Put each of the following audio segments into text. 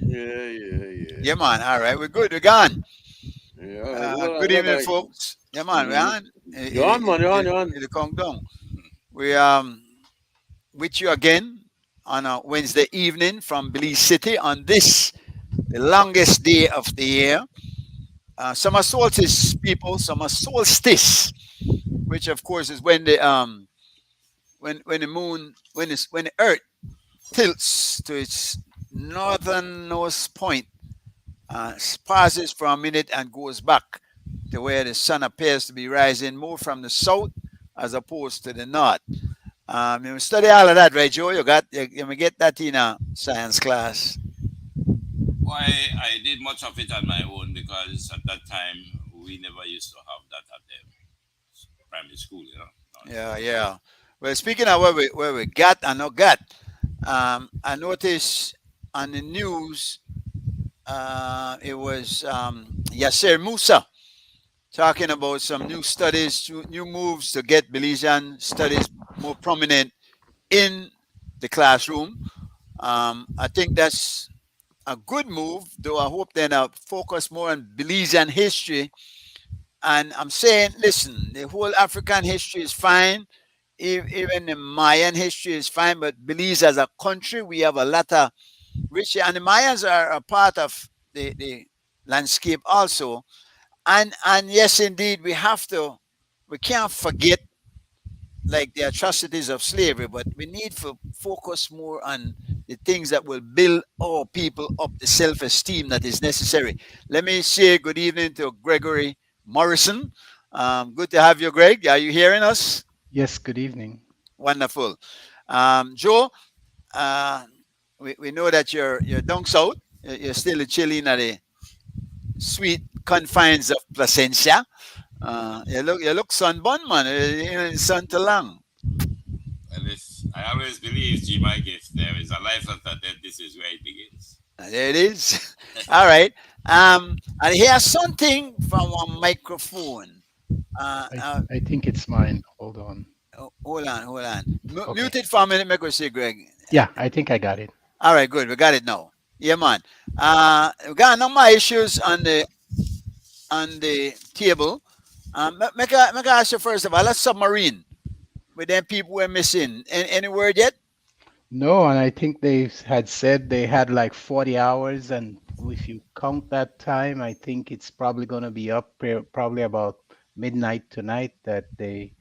Yeah. Yeah, man. All right, we're good. We're gone. Yeah. Good Look evening, like folks. Yeah, man. We're mm, on. you're on, man. You're on. You're on. The countdown. We with you again on a Wednesday evening from Belize City on this the longest day of the year. Summer solstice, people. Summer solstice, which of course is when the when the moon when the Earth tilts to its northernmost point, pauses for a minute and goes back to where the sun appears to be rising more from the south as opposed to the north. You study all of that, right, Joe? You may get that in a science class. Why I did much of it on my own because at that time we never used to have that at the primary school, you know. Yeah, yeah. Well, speaking of where we got and not got, I noticed on the news it was Yasser Musa talking about some new studies, new moves to get Belizean studies more prominent in the classroom. I think that's a good move, though I hope then I'll focus more on Belizean history. And I'm saying, listen, the whole African history is fine. Even the Mayan history is fine, but Belize as a country, we have a lot of rich, and the Mayans are a part of the landscape also. And yes, indeed, we can't forget like the atrocities of slavery, but we need to focus more on the things that will build our people up the self-esteem that is necessary. Let me say good evening to Gregory Morrison. Good to have you, Greg. Are you hearing us? Yes, good evening. Wonderful. Joe, uh, we know that you're down south. You're still chilling at the sweet confines of Placencia. You look sunburned, man. You're in sun too long. And this, I always believe, G. Mike, if there is a life after death, this is where it begins. There it is. All right. And here's something from a microphone. Uh, I, uh, I think it's mine. Hold on. Hold on, hold on. Okay. Mute it for a minute, make us see, Greg. Yeah, I think I got it. All right, good. We got it now. Yeah, man. We got a number of issues on the table. Make I ask you first of all, let's submarine with them people we're missing. Any word yet? No, and I think they had said they had like 40 hours, and if you count that time, I think it's probably going to be up probably about midnight tonight that they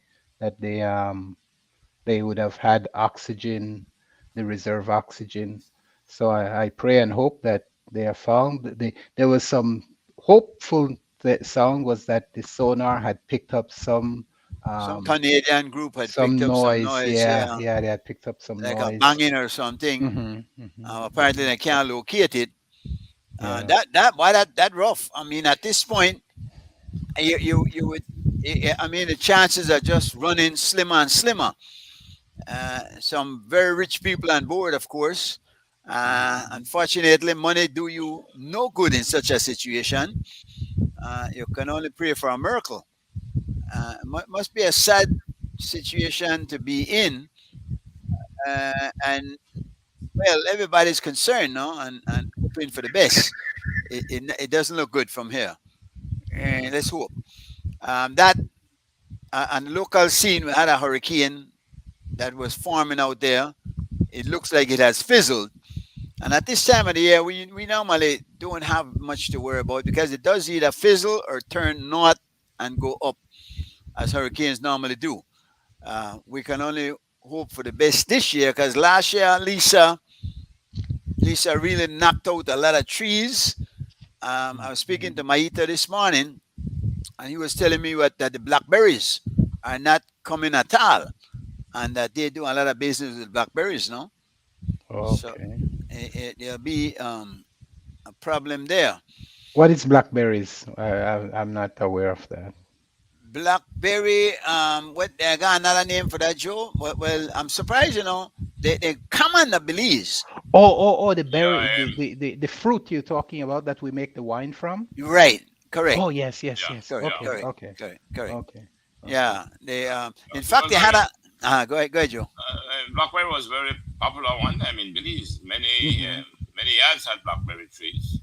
would have had oxygen, the reserve oxygen. So I pray and hope that they are found. There was some hopeful sound was that the sonar had picked up Some um, Canadian group had picked some up some noise. noise, Yeah, yeah, yeah, they had picked up some like a noise. banging or something. Hmm. Apparently, they can't locate it. Yeah. That rough. I mean, at this point, you would. I mean, the chances are just running slimmer and slimmer. Some very rich people on board, of course. Mhm. Unfortunately, money do you no good in such a situation. You can only pray for a miracle. Must be a sad situation to be in, and well, everybody's concerned, no, and hoping for the best. It doesn't look good from here. Let's hope that on the local scene we had a hurricane that was forming out there. It looks like it has fizzled. And at this time of the year, we normally don't have much to worry about because it does either fizzle or turn north and go up as hurricanes normally do. We can only hope for the best this year because last year Lisa really knocked out a lot of trees. I was speaking to Mhm. Maita this morning, and he was telling me that the blackberries are not coming at all, and that they're doing a lot of business with blackberries now. So Okay. there'll be a problem there. What is blackberries? I'm not aware of that. Blackberry, what they got another name for that, Joe? Well, I'm surprised, they come on the Belize. Oh, the berry, Yeah, the fruit you're talking about that we make the wine from? Right, correct, Oh, yes, yes, yeah, yes. correct, yeah. Okay, correct, okay, correct, correct. okay, okay. Yeah, they in fact Because they had a. Go ahead, Joe. Blackwell was very popular one time in Belize. Many Hmm. many yards had blackberry trees,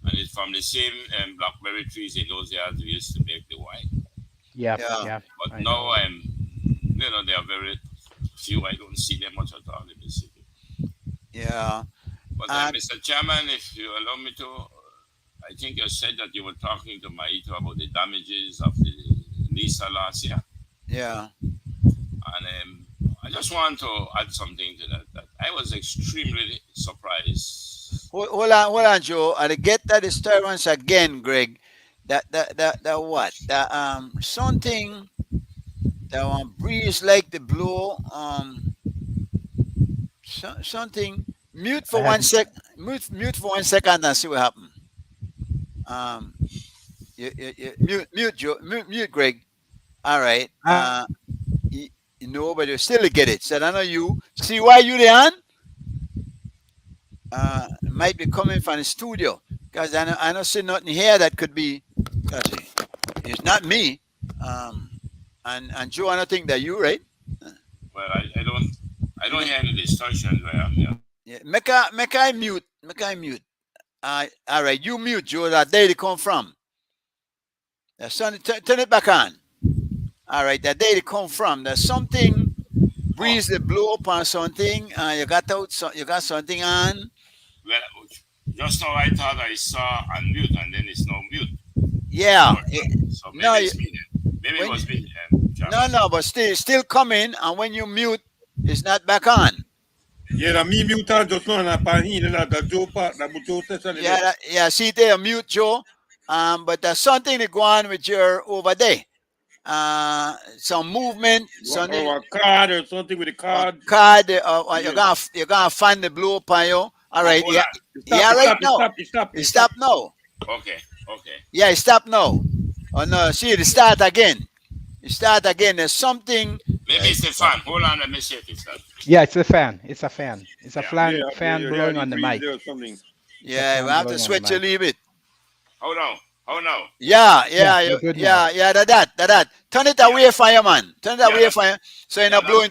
and it's from the same blackberry trees in those yards we used to make the wine. Yeah, Yeah. yeah. But I now, know. they are very few. I don't see them much at all in the city. Yeah. But And Mr. Chairman, if you allow me to, I think you said that you were talking to Maito about the damages of the Lisa last year. yeah. And I just want to add something to that I was extremely surprised. Hold on, Joe. I'll get that story once again, Greg. That what? That something that breeze like the blow. Something. Mute I for one haven't. sec. Mute for 1 second and see what happens. Um, mute Joe. Mute Greg. All right. But you still get it. Said I know you. See why you there? Might be coming from the studio because I don't see nothing here that could be. It's not me. And Joe, I don't think that you right. Well, I don't hear any distortion where I'm here. Yeah, make I mute. All right, you mute Joe. That day they come from. Son, turn it back on. All right, that day they come from. There's something breeze that blow up on something. You got something on. Well, just now I thought I saw unmute and then it's now mute. Yeah. So maybe No, it's me then. Maybe it was me. No, but still coming. And when you mute, it's not back on. Yeah, me mute just now na pahin na the Joe part na Joe session. Yeah. See there, mute Joe. But there's something to go on with your over there. Some movement, something. Or a card or something with a card. You're gonna find the blow up on you. All right. Hold Yeah. on. Yeah. Right now. It Stop now. Okay. Yeah. Stop now. Oh no. See it start again. There's something. Maybe it's the fan. Hold on, let me see if it's that. Yeah, it's a fan. It's a fan. It's a Yeah. fan blowing on the mic. Yeah. We have to switch a little bit. Hold on. Yeah. you're good now. That. Turn it away from you, man. Turn it away Yeah, from you. So you're not blowing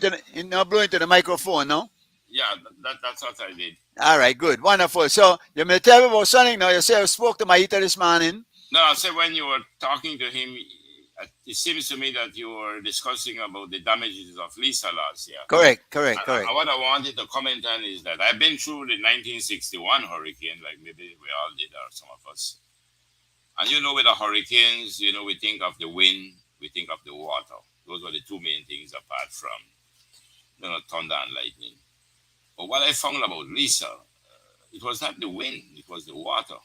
to the microphone, no? Yeah, that's what I did. All right, good, wonderful. So you may tell me about something now. You say I spoke to Maito this morning. No, I said when you were talking to him, it seems to me that you were discussing about the damages of Lisa last year. Correct. And what I wanted to comment on is that I've been through the 1961 hurricane, like maybe we all did, or some of us. And with the hurricanes, we think of the wind, we think of the water. Those are the two main things apart from, thunder and lightning. But what I found about Lisa, it was not the wind, it was the water.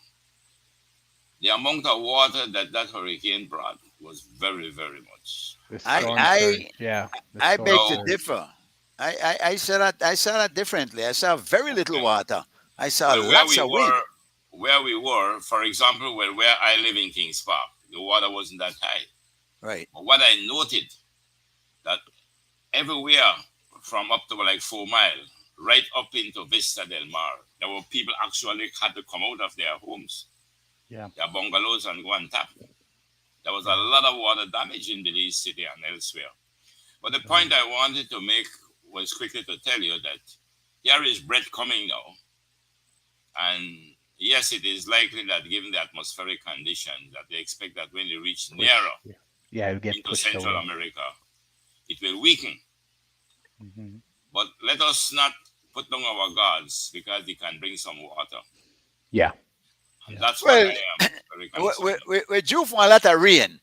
The amount of water that hurricane brought was very, very much. I beg to differ. I saw that differently. I saw very little water. I saw lots of wind. Where we were, for example, where I live in Kings Park, the water wasn't that high. Right. But what I noted, that everywhere from up to like 4 miles, right up into Vista Del Mar, there were people actually had to come out of their homes, their bungalows, and go and tap. There was a lot of water damage in Belize City and elsewhere. But the point I wanted to make was quickly to tell you that here is bread coming now. And yes, it is likely that given the atmospheric conditions, that they expect that when they reach nearer into Central America, it will weaken. Mm-hmm. But let us not put down our guards because they can bring some water. Yeah. And that's what I am very concerned. We're due for a lot of rain,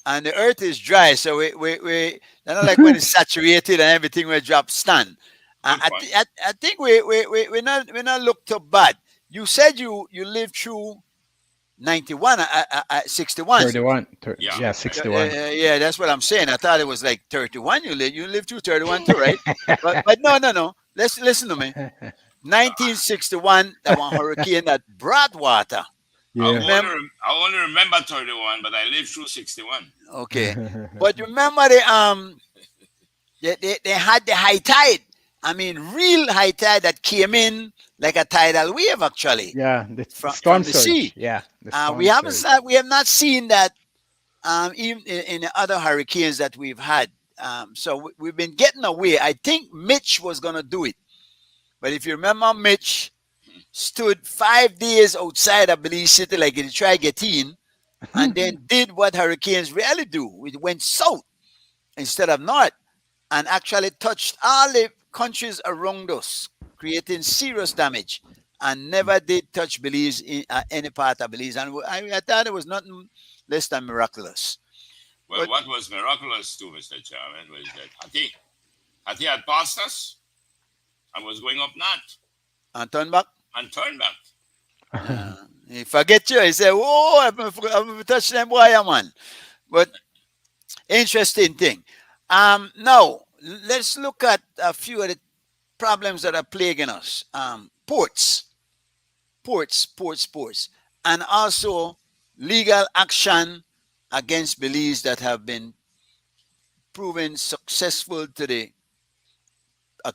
and the earth is dry, so we not like when it's saturated and everything will drop stand. I think we're not look too bad. You said you lived through 91, 61. 31. 61. Yeah, that's what I'm saying. I thought it was like 31. You lived through 31 too, right? but no. Listen to me. 1961, that one hurricane that brought water. Yeah. I only remember 31, but I lived through 61. Okay, but remember they had the high tide. I mean, real high tide that came in like a tidal wave, actually. Yeah, the from storm the surge. sea. Yeah, we have not seen that even in the other hurricanes that we've had. So we've been getting away. I think Mitch was gonna do it, but if you remember Mitch, stood 5 days outside of Belize City like they try to get in, and then did what hurricanes rarely do. It went south instead of north and actually touched all the countries around us, creating serious damage, and never did touch Belize in any part of Belize. And I thought it was nothing less than miraculous. Well, But- what was miraculous too, Mr. Chairman, was that Hati had passed us and was going up north And turn back. and turned back. He forget you. He say, "Oh, I'm touch them boy, man." But interesting thing. Now let's look at a few of the problems that are plaguing us. Ports, and also legal action against Belize that have been proven successful to the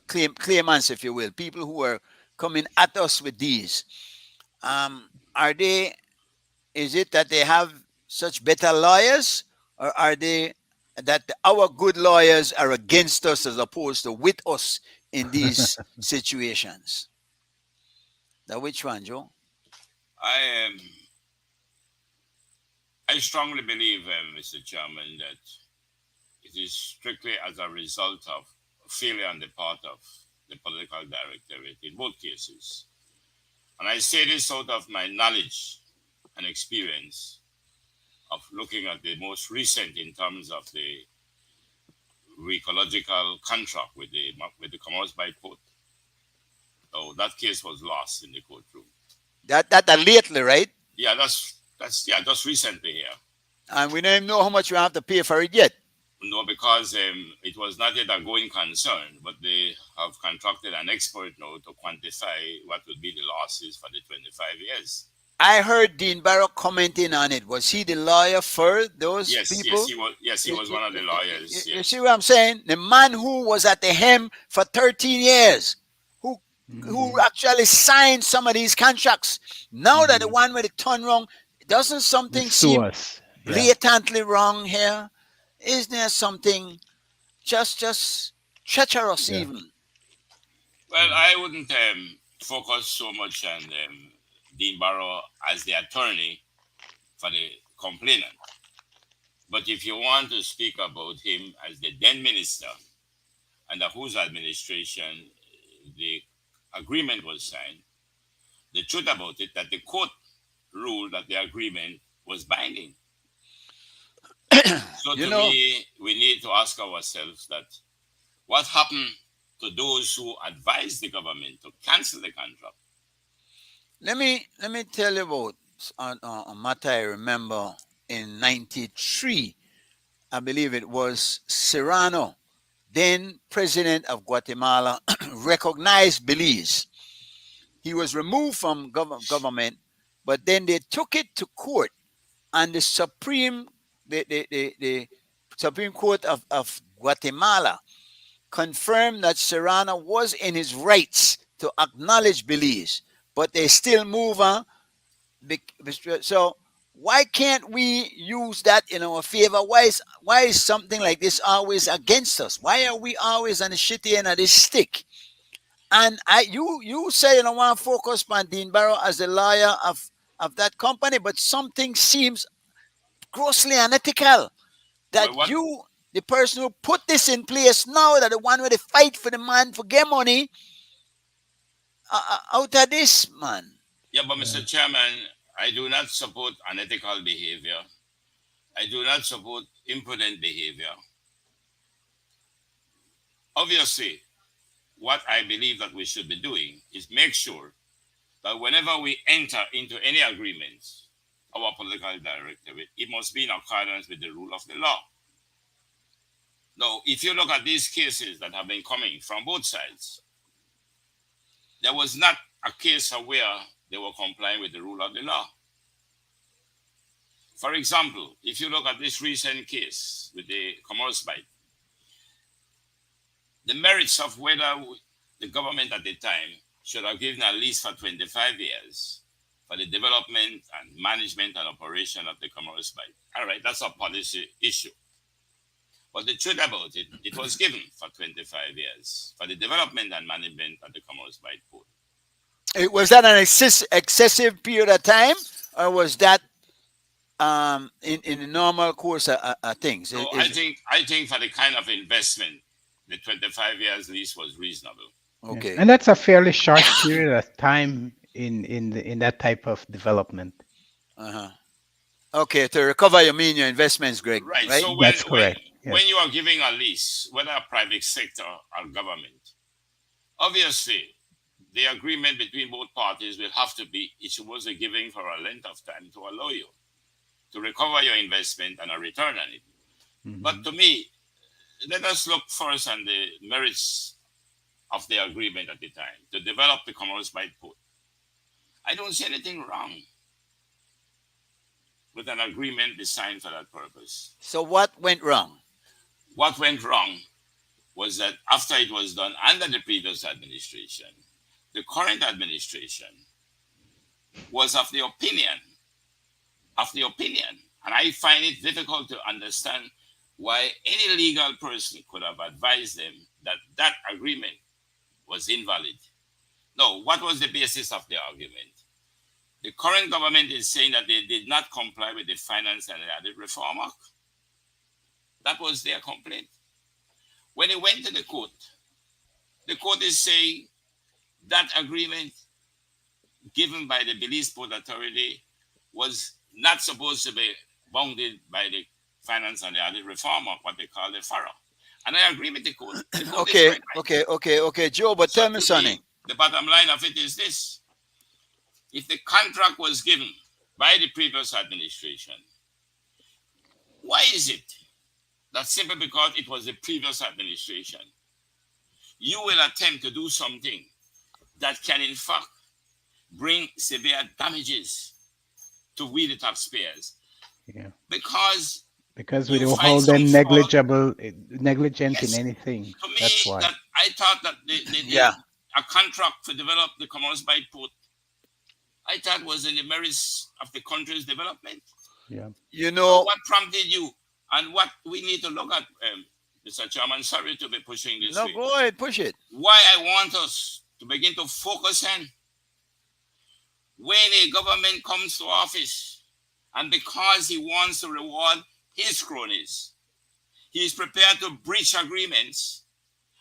claimants, if you will, people who are coming at us with these. Are they? Is it that they have such better lawyers, or are they that our good lawyers are against us as opposed to with us in these situations? Now, which one, Joe? I strongly believe, Mr. Chairman, that it is strictly as a result of failure on the part of the political directorate in both cases. And I say this out of my knowledge and experience of looking at the most recent in terms of the ecological contract with the Comoros Bight Port. So that case was lost in the courtroom. That lately, right? Yeah, that's just recently here. And we don't even know how much we have to pay for it yet. No, because it was not yet a going concern, but they have contracted an expert now to quantify what would be the losses for the 25 years. I heard Dean Barrow commenting on it. Was he the lawyer for those people? Yes, he was one of the lawyers. You Yes. see what I'm saying? The man who was at the helm for 13 years, who actually signed some of these contracts. Now that the one with the turn wrong, doesn't something Sue seem us. Yeah. blatantly wrong here? Isn't there something just treacherous Yeah. even? Well, I wouldn't focus so much on Dean Barrow as the attorney for the complainant. But if you want to speak about him as the then minister under whose administration the agreement was signed, the truth about it that the court ruled that the agreement was binding. So You to know- me, we need to ask ourselves that what happened to those who advised the government to cancel the contract? Let me tell you about a matter I remember in '93. I believe it was Serrano, then president of Guatemala, recognized Belize. He was removed from government, but then they took it to court, and the Supreme Court of Guatemala confirmed that Serrano was in his rights to acknowledge Belize, but they still move on. So why can't we use that in our favor? Why is something like this always against us? Why are we always on the shitty end of this stick? And you say you don't want to focus on Dean Barrow as the lawyer of that company, but something seems grossly unethical that Well, the person who put this in place now, that the one where they fight for the man for get money out of this, man. Yeah, but Mr. Chairman, I do not support unethical behavior. I do not support imprudent behavior. Obviously, what I believe that we should be doing is make sure that whenever we enter into any agreements, our political directorate, it must be in accordance with the rule of the law. Now, if you look at these cases that have been coming from both sides, there was not a case where they were complying with the rule of the law. For example, if you look at this recent case with the Comoros Bight, the merits of whether the government at the time should have given a lease for 25 years for the development and management and operation of the Comoros Bight. All right, that's a policy issue. But the truth about it, it was given for 25 years for the development and management of the Comoros Bight Port. Was that an excessive period of time, or was that in the normal course of things? So I think for the kind of investment, the 25 years lease was reasonable. Okay. And that's a fairly short period of time in that type of development. Uh-huh. Okay, to recover your investments, Greg. Right. Right. So That's correct. when Yes. you are giving a lease, whether a private sector or government, obviously the agreement between both parties will have to be it was a giving for a length of time to allow you to recover your investment and a return on it. Mhm. But to me, let us look first on the merits of the agreement at the time to develop the Commerce Bight Port. I don't see anything wrong with an agreement designed for that purpose. So what went wrong? What went wrong was that after it was done under the previous administration, the current administration was of the opinion, and I find it difficult to understand why any legal person could have advised them that that agreement was invalid. No, what was the basis of the argument? The current government is saying that they did not comply with the Finance and Added Reform Act. That was their complaint. When it went to the court is saying that agreement given by the Belize Port Authority was not supposed to be bounded by the Finance and Added Reform Act, what they call the FARA. And I agree with the court. The court is right. Okay, Joe, but So tell me to something. the bottom line of it is this. If the contract was given by the previous administration, why is it that simply because it was the previous administration, you will attempt to do something that can in fact bring severe damages to we the taxpayers? Yeah. Because We you don't find hold them some fault. negligent Yes. in anything. To me, That's why. that I thought that Yeah. a contract to develop the Commerce Bight Port, I thought was in the merits of the country's development. Yeah. You know, What prompted you and what we need to look at, Mr. Chairman, sorry to be pushing this no, way. go ahead, push it. Why I want us to begin to focus on when a government comes to office and because he wants to reward his cronies, he is prepared to breach agreements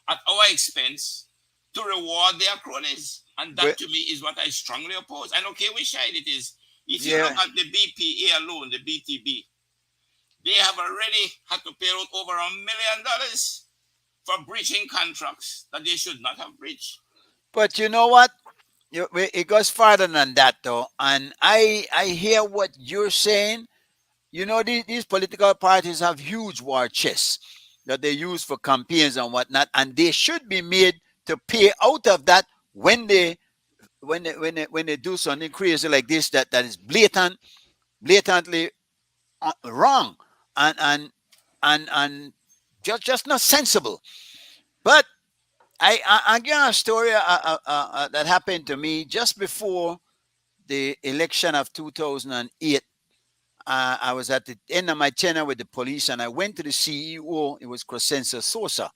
at our expense to reward their cronies. And that But- to me is what I strongly oppose. I don't care which side it is. If you Yeah. look at the BPA alone, the BTB, they have already had to pay out over $1 million for breaching contracts that they should not have breached. But you know what? It goes farther than that, though. And I hear what you're saying. You know, these political parties have huge war chests that they use for campaigns and whatnot, and they should be made to pay out of that when they do something crazy like this that is blatantly wrong and just not sensible. But I give a story that happened to me just before the election of 2008. I was at the end of my tenure with the police, and I went to the CEO. It was Crescencio Sosa,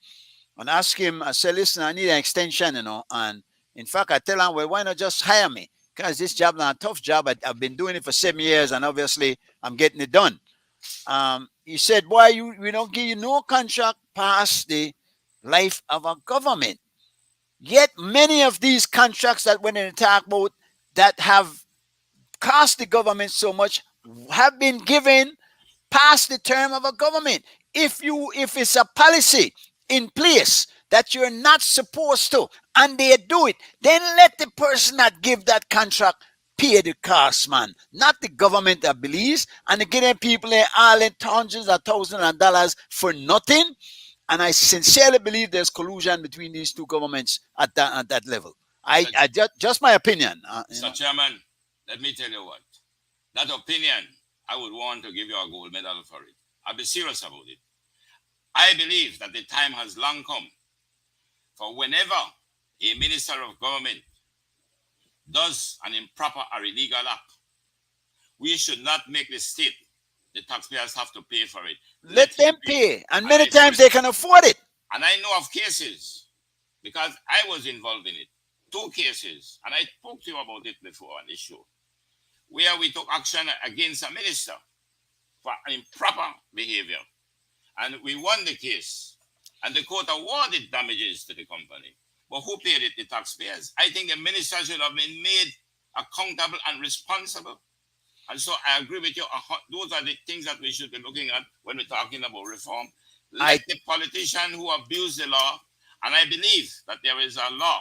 and asked him. I said, "Listen, I need an extension, And in fact, I tell him, well, why not just hire me? Because this job is a tough job. I've been doing it for 7 years, and obviously I'm getting it done." He said, "Boy, we don't give you no contract past the life of a government. Yet many of these contracts that when they talk about that have cost the government so much have been given past the term of a government. If it's a policy in place that you're not supposed to, and they do it, then let the person that give that contract pay the cost, man. Not the government that believes, and they're getting people all in hundreds of thousands of dollars for nothing. And I sincerely believe there's collusion between these two governments at that level. I just my opinion. Mr. Chairman, let me tell you what. That opinion, I would want to give you a gold medal for it. I'll be serious about it. I believe that the time has long come for whenever a minister of government does an improper or illegal act, we should not make the state, the taxpayers have to pay for it. Let them pay. And many times they can afford it. And I know of cases, because I was involved in it, two cases, and I spoke to you about it before on this show, where we took action against a minister for improper behavior. And we won the case. And the court awarded damages to the company. But who paid it? The taxpayers. I think the minister should have been made accountable and responsible. And so I agree with you. Those are the things that we should be looking at when we're talking about reform. Like the politician who abused the law, and I believe that there is a law,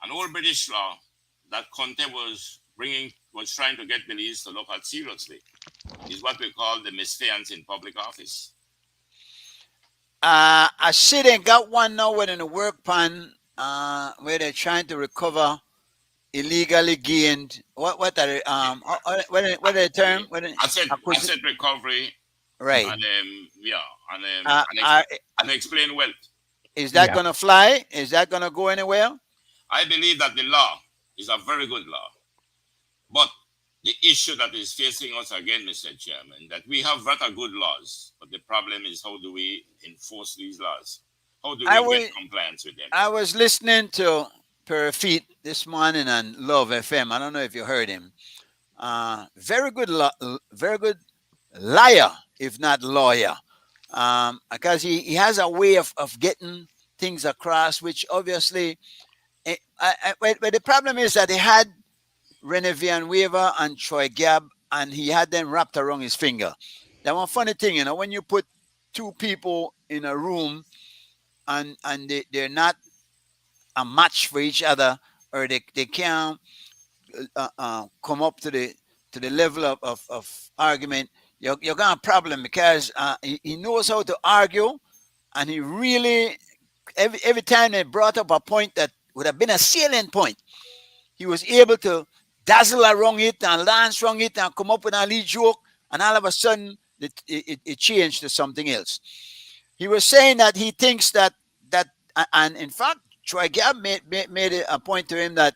an old British law, that Conte was trying to get Belize to look at seriously, is what we call the misfeasance in public office. I see they got one now within the work pan where they're trying to recover illegally gained. What are they, what are the term? Asset recovery. Right. And explain wealth. Is that going to fly? Is that going to go anywhere? I believe that the law is a very good law. But the issue that is facing us again, Mr. Chairman, that we have rather good laws, but the problem is how do we enforce these laws? How do we get compliance with them? I was listening to Perafit this morning on Love FM. I don't know if you heard him. Very good liar, if not lawyer, because he has a way of getting things across, which obviously, but the problem is that he had Rene Villanueva and Troy Gabb, and he had them wrapped around his finger. That one funny thing, you know, when you put two people in a room and they're not a match for each other, or they can't come up to the level of argument, you're got a problem, because he knows how to argue, and he really, every time they brought up a point that would have been a salient point, he was able to dazzle around it and dance around it and come up with a lead joke, and all of a sudden it changed to something else. He was saying that he thinks that and in fact Troy Gabb made a point to him that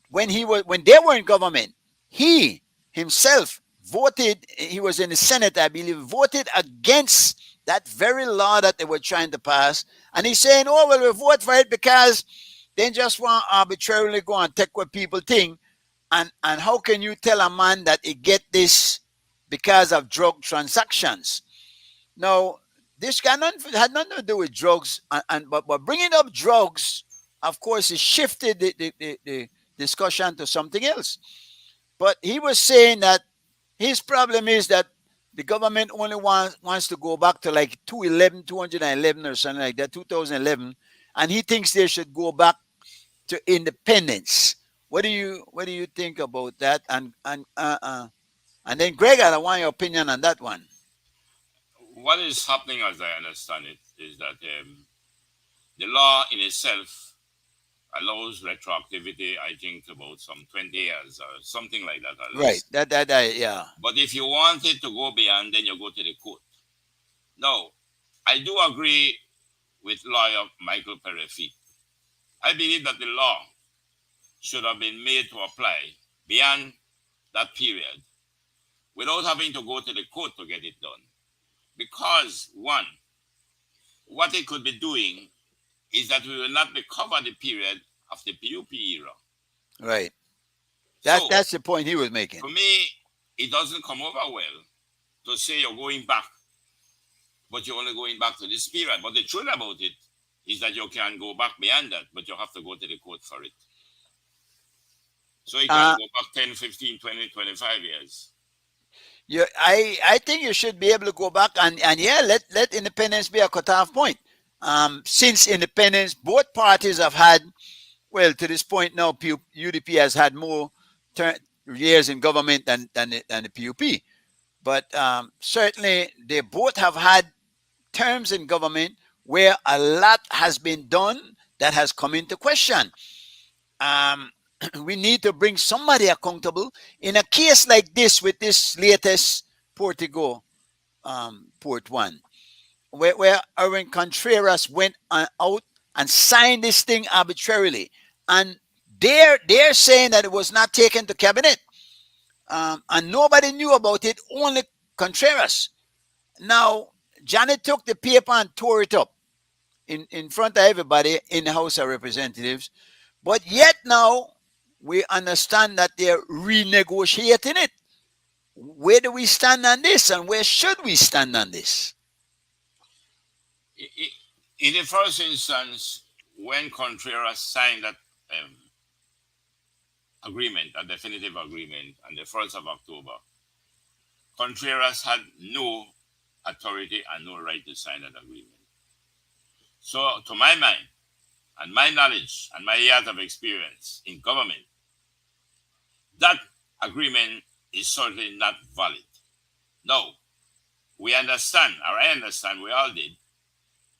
when they were in government, he himself voted, he was in the Senate, I believe, voted against that very law that they were trying to pass. And he's saying, oh, well, we vote for it because they just want to arbitrarily go and take what people think. And how can you tell a man that he get this because of drug transactions? Now, this had nothing to do with drugs, but bringing up drugs, of course, it shifted the discussion to something else. But he was saying that his problem is that the government only wants to go back to like 211 or something like that, 2011, and he thinks they should go back to independence. What do you think about that? And then Greg, I want your opinion on that one. What is happening, as I understand it, is that the law in itself allows retroactivity, I think, about some 20 years or something like that. Right. Yeah. But if you want it to go beyond, then you go to the court. Now, I do agree with lawyer Michael Perafit. I believe that the law should have been made to apply beyond that period without having to go to the court to get it done. Because, one, what it could be doing is that we will not recover the period of the PUP era. Right. That's the point he was making. For me, it doesn't come over well to say you're going back, but you're only going back to this period. But the truth about it is that you can go back beyond that, but you have to go to the court for it. So you can go back 10, 15, 20, 25 years. I think you should be able to go back and yeah, let independence be a cutoff point. Since independence, both parties have had, well, to this point now, UDP has had more years in government than the PUP. But certainly, they both have had terms in government where a lot has been done that has come into question. We need to bring somebody accountable. In a case like this, with this latest Portigo, Port 1, where Erwin Contreras went out and signed this thing arbitrarily. And they're saying that it was not taken to cabinet. And nobody knew about it, only Contreras. Now, Janet took the paper and tore it up in front of everybody in the House of Representatives. But yet now we understand that they're renegotiating it. Where do we stand on this, and where should we stand on this? In the first instance, when Contreras signed that agreement, a definitive agreement, on the 1st of October, Contreras had no authority and no right to sign that agreement. So, to my mind, and my knowledge, and my years of experience in government, that agreement is certainly not valid. No, we understand, or I understand, we all did,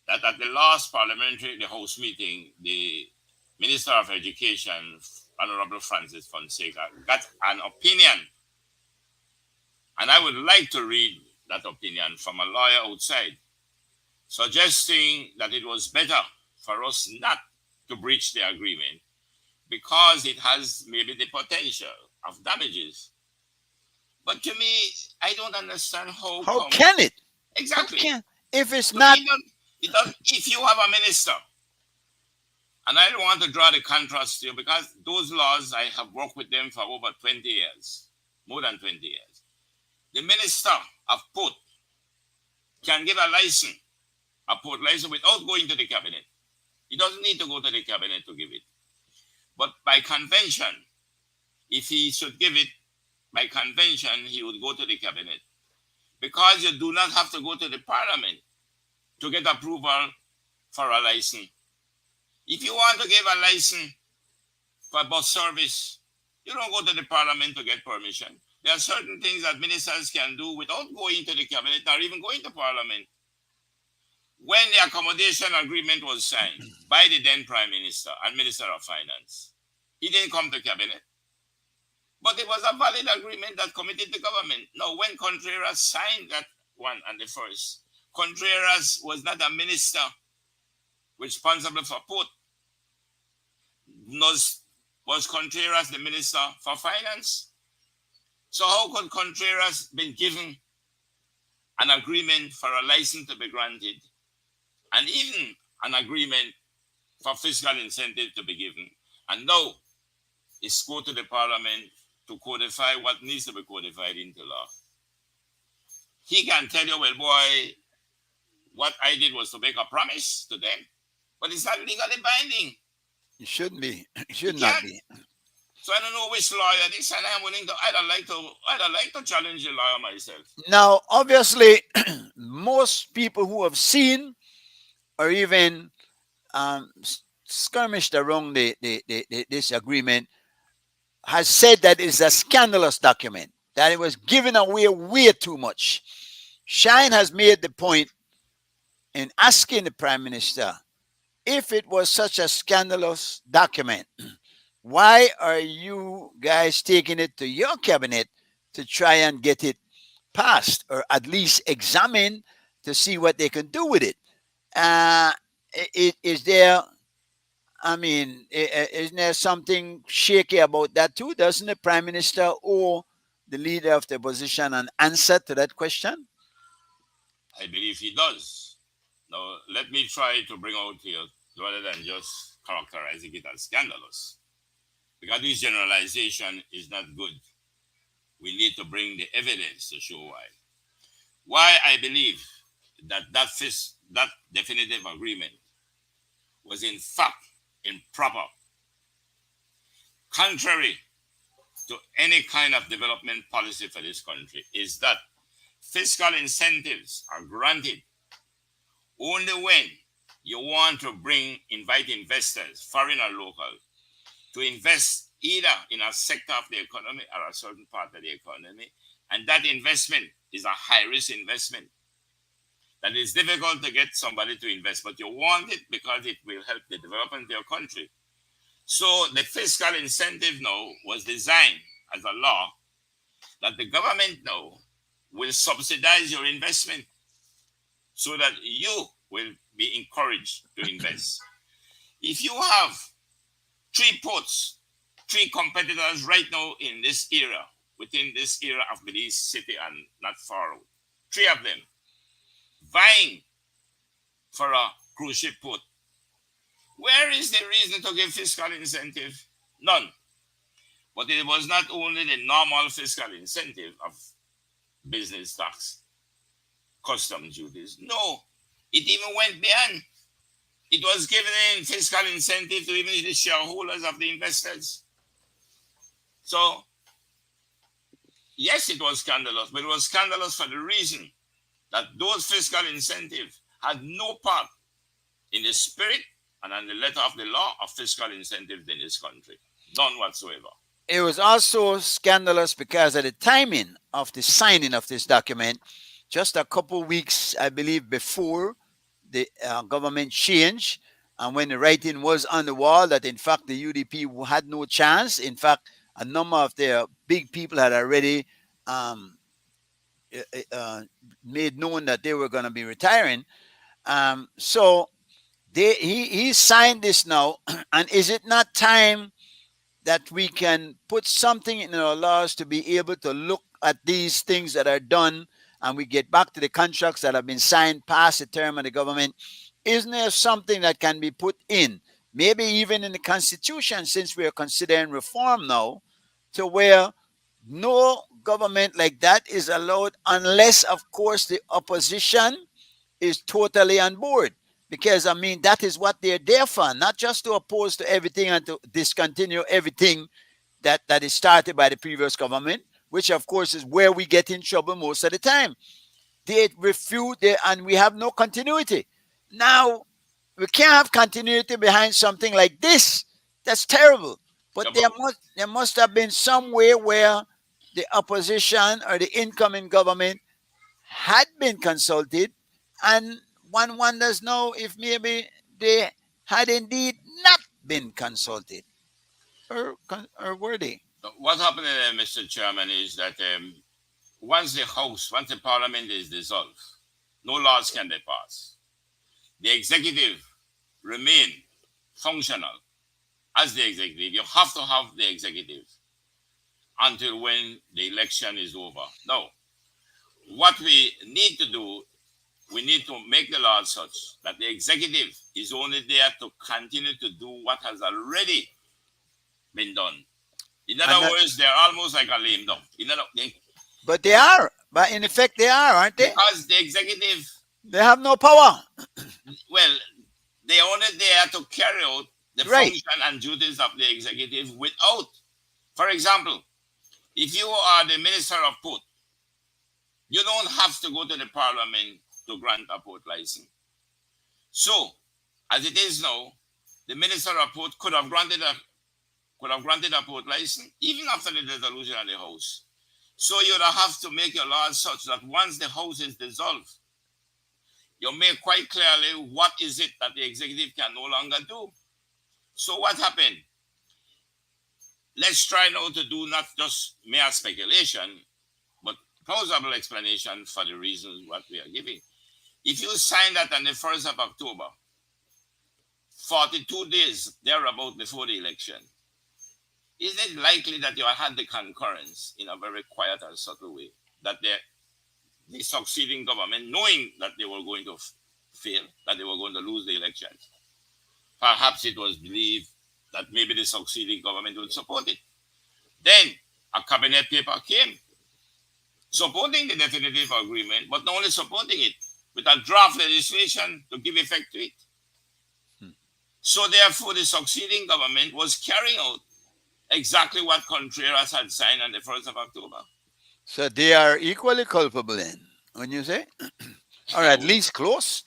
that at the last the House meeting, the Minister of Education, Honorable Francis Fonseca, got an opinion. And I would like to read that opinion from a lawyer outside, suggesting that it was better for us not to breach the agreement because it has maybe the potential of damages. But to me, I don't understand how can it? Exactly. If it's not. If you have a minister, and I don't want to draw the contrast here because those laws, I have worked with them for over 20 years, more than 20 years. The minister of port can give a license, a port license, without going to the cabinet. He doesn't need to go to the cabinet to give it. But by convention, if he should give it, by convention, he would go to the cabinet. Because you do not have to go to the parliament to get approval for a license. If you want to give a license for bus service, you don't go to the parliament to get permission. There are certain things that ministers can do without going to the cabinet or even going to parliament. When the accommodation agreement was signed by the then Prime Minister and Minister of Finance, he didn't come to cabinet. But it was a valid agreement that committed the government. Now, when Contreras signed that one on the first, Contreras was not a minister responsible for port. Was Contreras the minister for finance? So how could Contreras been given an agreement for a license to be granted and even an agreement for fiscal incentive to be given? And now it's go to the parliament to codify what needs to be codified into law. He can tell you, well, boy, what I did was to make a promise to them, but it's not legally binding. It shouldn't be. It should not be. So I don't know which lawyer this, and I'm willing to. I'd like to challenge the lawyer myself. Now, obviously, most people who have seen or even skirmished around this agreement has said that it's a scandalous document, that it was given away way too much. Shine has made the point in asking the Prime Minister, if it was such a scandalous document, why are you guys taking it to your cabinet to try and get it passed, or at least examine to see what they can do with it? Is there, I mean, isn't there something shaky about that too? Doesn't the Prime Minister or the leader of the opposition an answer to that question? I believe he does. Now, let me try to bring out here, rather than just characterizing it as scandalous, because this generalization is not good. We need to bring the evidence to show why. Why I believe that definitive agreement was in fact improper, contrary to any kind of development policy for this country, is that fiscal incentives are granted only when you want to invite investors, foreign or local, to invest either in a sector of the economy or a certain part of the economy, and that investment is a high-risk investment. That is difficult to get somebody to invest, but you want it because it will help the development of your country. So the fiscal incentive now was designed as a law that the government now will subsidize your investment so that you will be encouraged to invest. If you have 3 ports, 3 competitors right now in this era, within this era of Belize City and not far out, 3 of them vying for a cruise ship port, Where is the reason to give fiscal incentive? None. But it was not only the normal fiscal incentive of business tax, customs duties. No, it even went beyond. It was given in fiscal incentive to even the shareholders of the investors. So, yes, it was scandalous, but it was scandalous for the reason that those fiscal incentives had no part in the spirit and on the letter of the law of fiscal incentives in this country. None whatsoever. It was also scandalous because of the timing of the signing of this document, just a couple weeks, I believe, before the government change, and when the writing was on the wall that in fact the UDP had no chance. In fact, a number of their big people had already made known that they were going to be retiring. So he signed this now, and is it not time that we can put something in our laws to be able to look at these things that are done, and we get back to the contracts that have been signed past the term of the government? Isn't there something that can be put in, maybe even in the Constitution, since we are considering reform now, to where no government like that is allowed unless, of course, the opposition is totally on board? Because, I mean, that is what they're there for, not just to oppose to everything and to discontinue everything that is started by the previous government, which, of course, is where we get in trouble most of the time. They refute, and we have no continuity. Now, we can't have continuity behind something like this. That's terrible. But there must have been some way where the opposition or the incoming government had been consulted, and one wonders now if maybe they had indeed not been consulted, or were they? What happened, Mr. Chairman, is that once the parliament is dissolved, no laws can be passed. The executive remain functional as the executive. You have to have the executive until when the election is over. Now, what we need to do, we need to make the law such that the executive is only there to continue to do what has already been done. In other words, they're almost like a lame duck. But they are. But in effect, they are, aren't they? Because the executive, they have no power. Well, they're only there to carry out the function and duties of the executive without, for example, if you are the Minister of Port, you don't have to go to the Parliament to grant a port license. So, as it is now, the Minister of Port could have granted a port license even after the dissolution of the House. So you would have to make your laws such that once the House is dissolved, you make quite clearly what is it that the executive can no longer do. So what happened? Let's try now to do not just mere speculation, but plausible explanation for the reasons what we are giving. If you sign that on the 1st of October, 42 days thereabout before the election, is it likely that you had the concurrence in a very quiet and subtle way, that the succeeding government, knowing that they were going to fail, that they were going to lose the elections, perhaps it was believed that maybe the succeeding government would support it. Then a cabinet paper came supporting the definitive agreement, but not only supporting it, with a draft legislation to give effect to it. So therefore, the succeeding government was carrying out exactly what Contreras had signed on the 1st of October. So they are equally culpable then, when you say? Or at least close?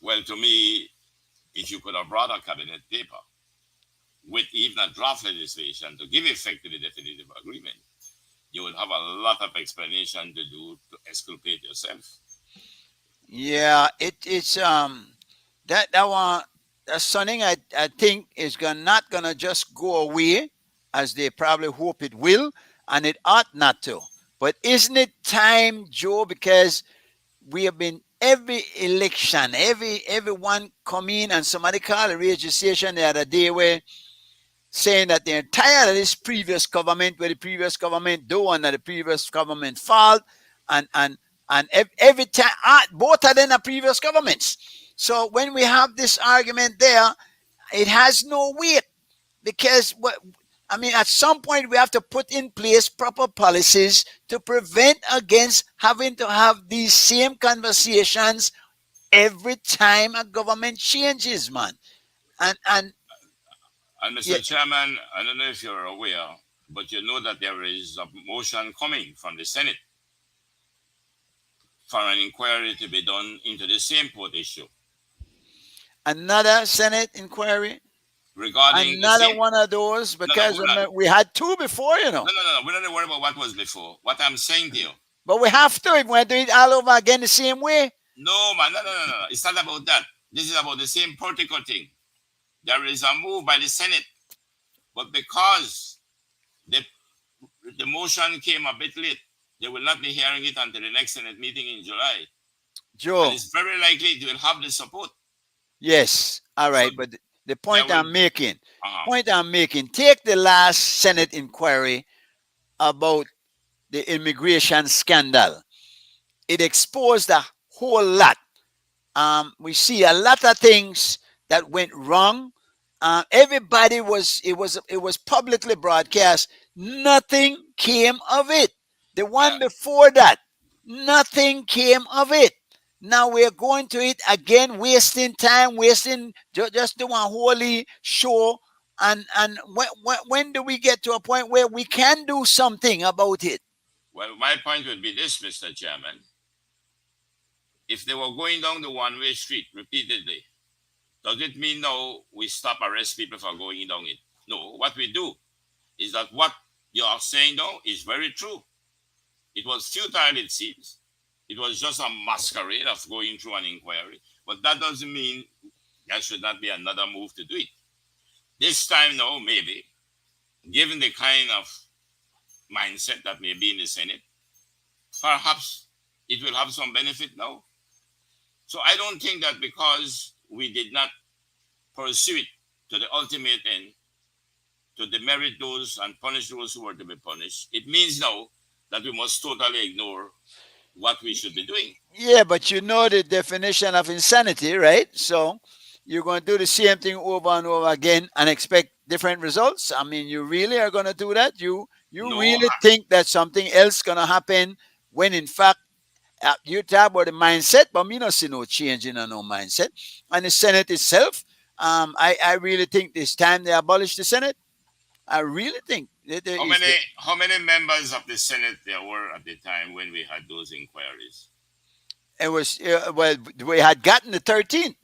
Well, to me, if you could have brought a cabinet paper with even a draft legislation to give effect to the definitive agreement, you would have a lot of explanation to do to exculpate yourself. Yeah, it's that one, that's something I think is not gonna just go away as they probably hope it will, and it ought not to. But isn't it time, Joe? Because we have been every election, everyone come in, and somebody called a registration the other day where saying that they're tired of this previous government, where the previous government do under the previous government fault, and every time both of them are previous governments. So when we have this argument there, it has no weight because what I mean, at some point we have to put in place proper policies to prevent against having to have these same conversations every time a government changes, man. And And yeah, Mr. Chairman, I don't know if you're aware, but you know that there is a motion coming from the Senate for an inquiry to be done into the same port issue another Senate inquiry, regarding the another same. one of those No, no, because hold on. remember, we had two before, you know. No. We're not worried about what was before. What I'm saying to you, But we have to if we're doing it all over again the same way. no, man, no. It's not about that. This is about the same political thing. There is a move by the Senate, but because the motion came a bit late, they will not be hearing it until the next Senate meeting in July. Joe, And it's very likely it will have the support. yes, all right. So But the point there I'm will- making, take the last Senate inquiry about the immigration scandal. It exposed a whole lot. We see a lot of things that went wrong. Everybody it was publicly broadcast. Nothing came of it. The one before that, nothing came of it. Now we're going to it again, wasting time, just doing a holy show. And when do we get to a point where we can do something about it? Well, my point would be this, Mr. Chairman. If they were going down the one-way street repeatedly, does it mean now we stop arrest people for going down it? No. What we do is that what you are saying now is very true. It was futile, it seems. It was just a masquerade of going through an inquiry. But that doesn't mean there should not be another move to do it. This time now, maybe, given the kind of mindset that may be in the Senate, perhaps it will have some benefit now. So I don't think that because we did not pursue it to the ultimate end, to demerit those and punish those who were to be punished, it means now that we must totally ignore what we should be doing. Yeah, but you know the definition of insanity, right? So you're going to do the same thing over and over again and expect different results. I mean, you really are going to do that? You No, really think that something else going to happen when in fact you talk about the mindset, but me not see no change in no mindset. And the Senate itself, I really think it's time they abolish the Senate. I really think. How many members of the Senate there were at the time when we had those inquiries? It was, well, we had gotten the 13.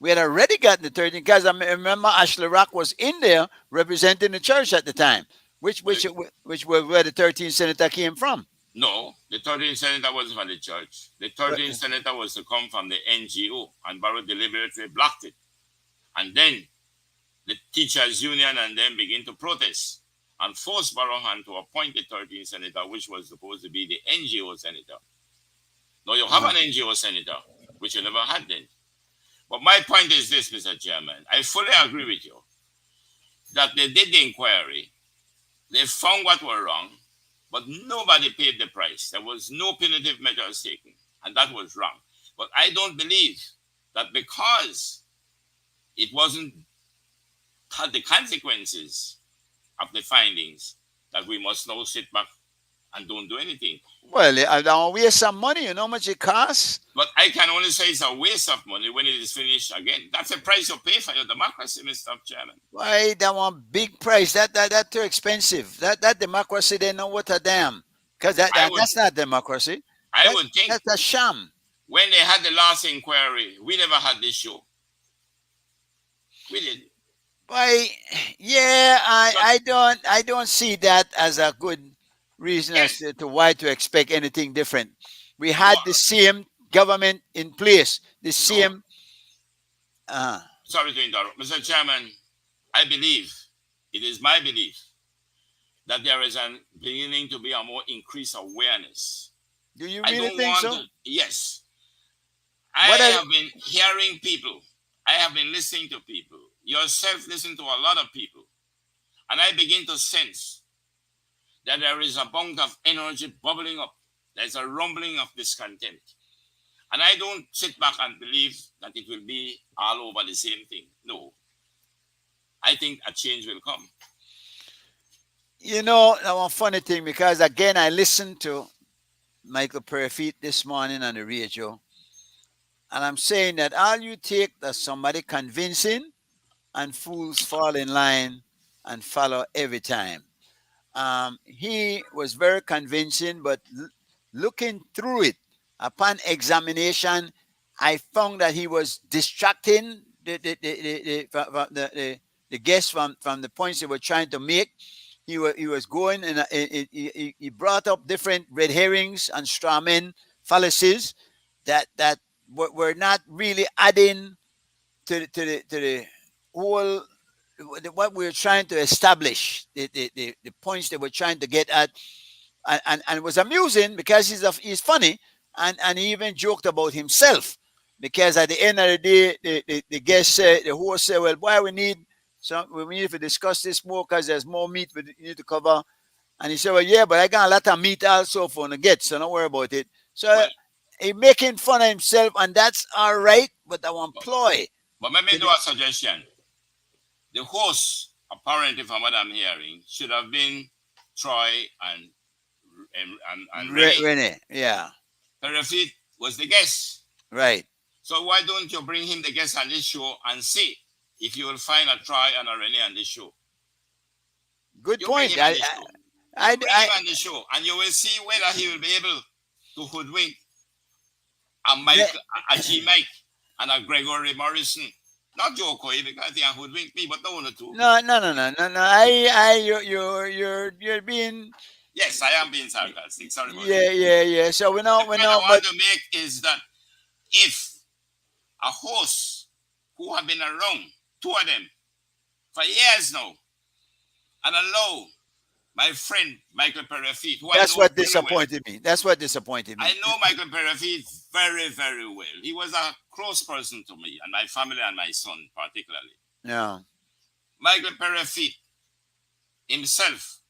We had already gotten the 13 because I remember Ashley Rock was in there representing the church at the time, which were where the 13th senator came from. No, the 13th senator wasn't from the church. The 13th senator was to come from the NGO, and Barrow deliberately blocked it. And then the teachers' union and then begin to protest and force Barrow to appoint the 13th senator, which was supposed to be the NGO senator. Now you have an NGO senator, which you never had then. But my point is this, Mr. Chairman. I fully agree with you that they did the inquiry, they found what were wrong, but nobody paid the price. There was no punitive measures taken, and that was wrong. But I don't believe that because it wasn't had the consequences of the findings that we must now sit back and don't do anything. Well, I don't waste some money. You know how much it costs? But I can only say it's a waste of money when it is finished again. That's the price you pay for your democracy, Mr. Chairman. Why that one big price? That too expensive. That democracy, they know what a damn. Because that's not democracy. I would think that's a sham. When they had the last inquiry, we never had this show. We did. Why? Yeah, I don't see that as a good reason as to why to expect anything different. We had the same government in place, the same. Sorry to interrupt, Mr. Chairman. I believe it is my belief that there is beginning to be a more increased awareness. Do you really think so? Yes. I have been hearing people. I have been listening to people. Yourself listen to a lot of people. And I begin to sense that there is a bound of energy bubbling up. There's a rumbling of discontent. And I don't sit back and believe that it will be all over the same thing. No. I think a change will come. You know, that one funny thing, because again, I listened to Michael Perfit this morning on the radio, and I'm saying that all you take that somebody convincing, and fools fall in line and follow every time. He was very convincing, but looking through it upon examination, I found that he was distracting the guests from the points they were trying to make. He was going, and he brought up different red herrings and straw men fallacies that were not really adding to the whole what we're trying to establish, the points that we're trying to get at. And it was amusing because he's funny, and he even joked about himself, because at the end of the day, the guest said, the host said, well, boy, we need to discuss this more because there's more meat we need to cover. And he said, well, yeah, but I got a lot of meat also for the get, so don't worry about it. So Well, he making fun of himself, and that's all right, but I want ploy. but let me do a suggestion. The host, apparently from what I'm hearing, should have been Troy and Renee. Rene, yeah, Perifit was the guest. right. So why don't you bring him the guest on this show and see if you will find a Troy and a Renee on this show? Good You bring point. him on this show. I, Bring him on the show, and you will see whether he will be able to hoodwink a Mike, a G Mike, and a Gregory Morrison. Not Joe Coy, because they are hoodwink me, but the one or two. no. You're being, Yes, I am being sarcastic. Sorry about yeah, that. yeah. So we The know, point I want but to make is that if a host who have been around, two of them, for years now, and allow my friend Michael Perifit, who that's I know what very well. disappointed me. That's what disappointed me. I know Michael Perifit very, very well. He was a close person to me and my family and my son particularly. Yeah, Michael Perifit himself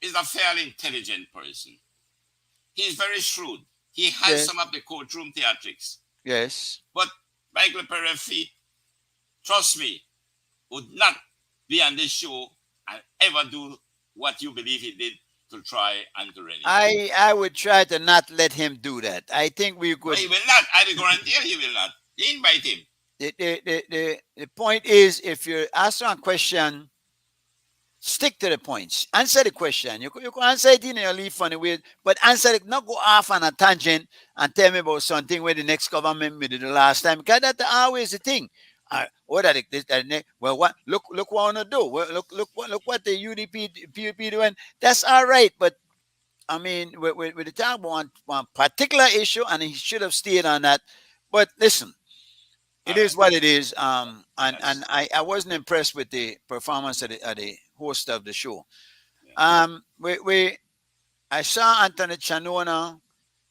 is a fairly intelligent person. He's very shrewd. He has Yes. some of the courtroom theatrics. yes. But Michael Perifit, trust me, would not be on this show and ever do what you believe he did to try and to Rennie. I would try to not let him do that. I think we But could. he will not. I will guarantee he will not. You invite him. The point is, if you're asked a question, stick to the points. Answer the question. You can answer it in your leave funny way, but answer it. Not go off on a tangent and tell me about something where the next government did the last time. Because that's always the thing. What are well, what look what I wanna do. Well, look what the PUP doing. That's all right, but I mean, with the talk about one particular issue, and he should have stayed on that. But listen, it is what it is. And Yes. I wasn't impressed with the performance of the host of the show. Yeah. I saw Anthony Chanona,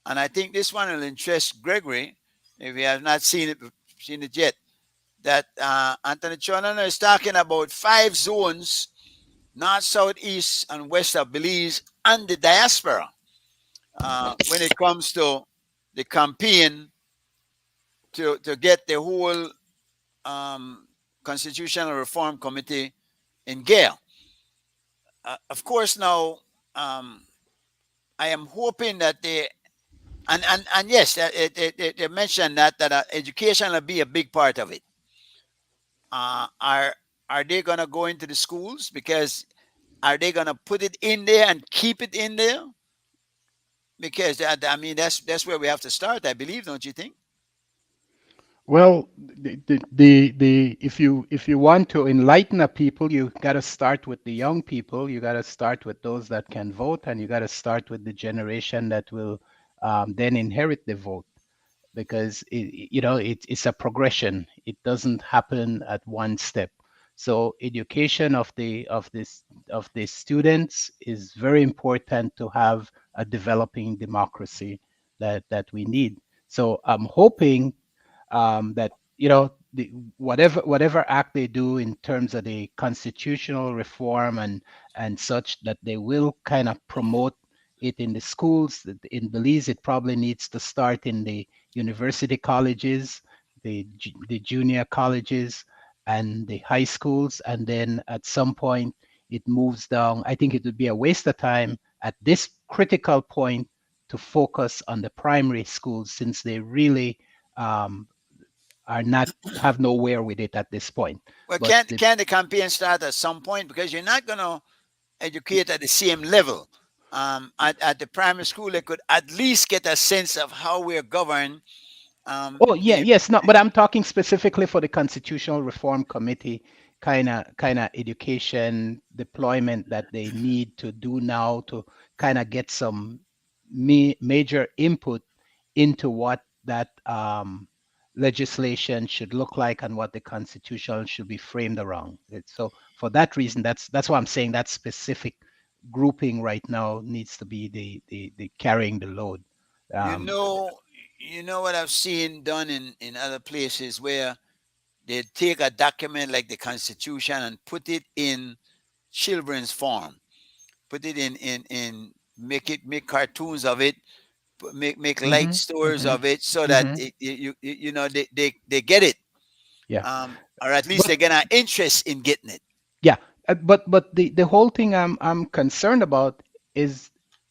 and I think this one will interest Gregory if you have not seen it yet. That Anthony Chanona is talking about 5 zones: north, south, east, and west of Belize, and the diaspora. When it comes to the campaign to get the whole constitutional reform committee in gear. Of course, now I am hoping that they and yes, they mentioned that education will be a big part of it. Are they gonna go into the schools? Because are they gonna put it in there and keep it in there? Because I mean that's where we have to start, I believe, don't you think? Well, the if you want to enlighten the people, you got to start with the young people. You got to start with those that can vote, and you got to start with the generation that will then inherit the vote. Because it's a progression. It doesn't happen at one step. So education of the students is very important to have a developing democracy that we need. So I'm hoping that whatever act they do in terms of the constitutional reform and such, that they will kind of promote it in the schools. In Belize, it probably needs to start in the university colleges, the junior colleges, and the high schools, and then at some point it moves down. I think it would be a waste of time at this critical point to focus on the primary schools, since they really um, are not have nowhere with it at this point. Well, But can the campaign start at some point, because you're not going to educate at the same level. At the primary school, they could at least get a sense of how we're governed. oh yeah, yes, no, but I'm talking specifically for the Constitutional Reform Committee kind of education deployment that they need to do now to kind of get some major input into what that legislation should look like and what the constitution should be framed around. So for that reason, that's why I'm saying that specific grouping right now needs to be the carrying the load. you Um, know, you know what I've seen done in other places where they take a document like the Constitution and put it in children's form, put it in make cartoons of it, make light mhm, stories mhm, of it, so that mhm. you know they get it, Yeah. or at least But they get an interest in getting it. yeah, but the whole thing I'm concerned about is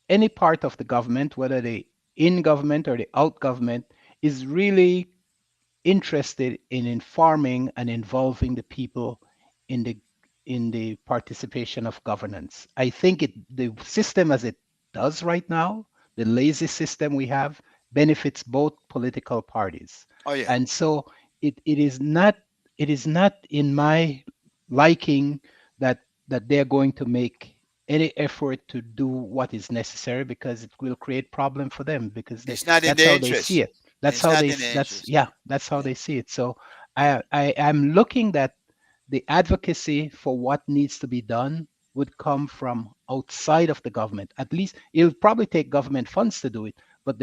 any part of the government, whether the in government or the out government, is really interested in informing and involving the people in the participation of governance. I think the system as it does right now, the lazy system we have, benefits both political parties. Oh yeah. And so it is not in my liking that they're going to make any effort to do what is necessary, because it will create problem for them, because It's not in that's their how they see interest. it. That's It's how not they in their that's interest. yeah, that's how they see it. So I'm looking that the advocacy for what needs to be done would come from outside of the government. At least it'll probably take government funds to do it, but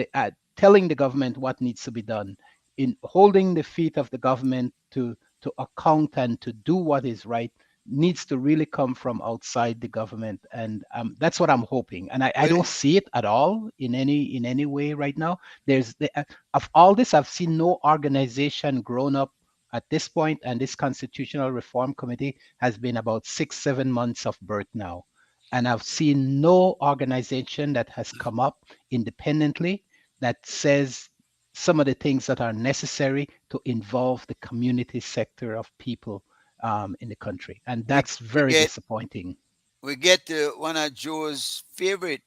telling the government what needs to be done, in holding the feet of the government to account and to do what is right, needs to really come from outside the government. And that's what I'm hoping, and I Well, don't see it at all in any way right now. Of all this, I've seen no organization grown up at this point, and this Constitutional Reform Committee has been about 6-7 months of birth now, and I've seen no organization that has come up independently that says some of the things that are necessary to involve the community sector of people in the country, and we that's we very get disappointing. we get to one of Joe's favorite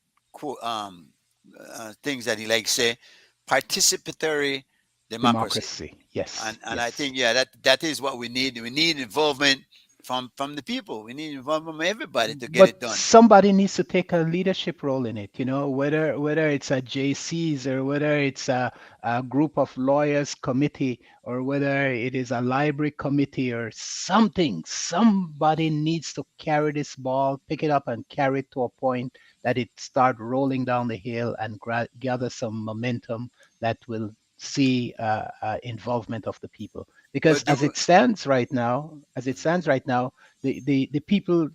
things that he likes say, participatory democracy. Democracy, yes, And I yes. think, yeah, that is what we need. We need involvement from the people. We need involvement from everybody to get it But done. somebody needs to take a leadership role in it, whether it's a JCs, or whether it's a group of lawyers committee, or whether it is a library committee or something. Somebody needs to carry this ball, pick it up and carry it to a point that it start rolling down the hill and gather some momentum that will see involvement of the people. Well, Because as it stands right now, the people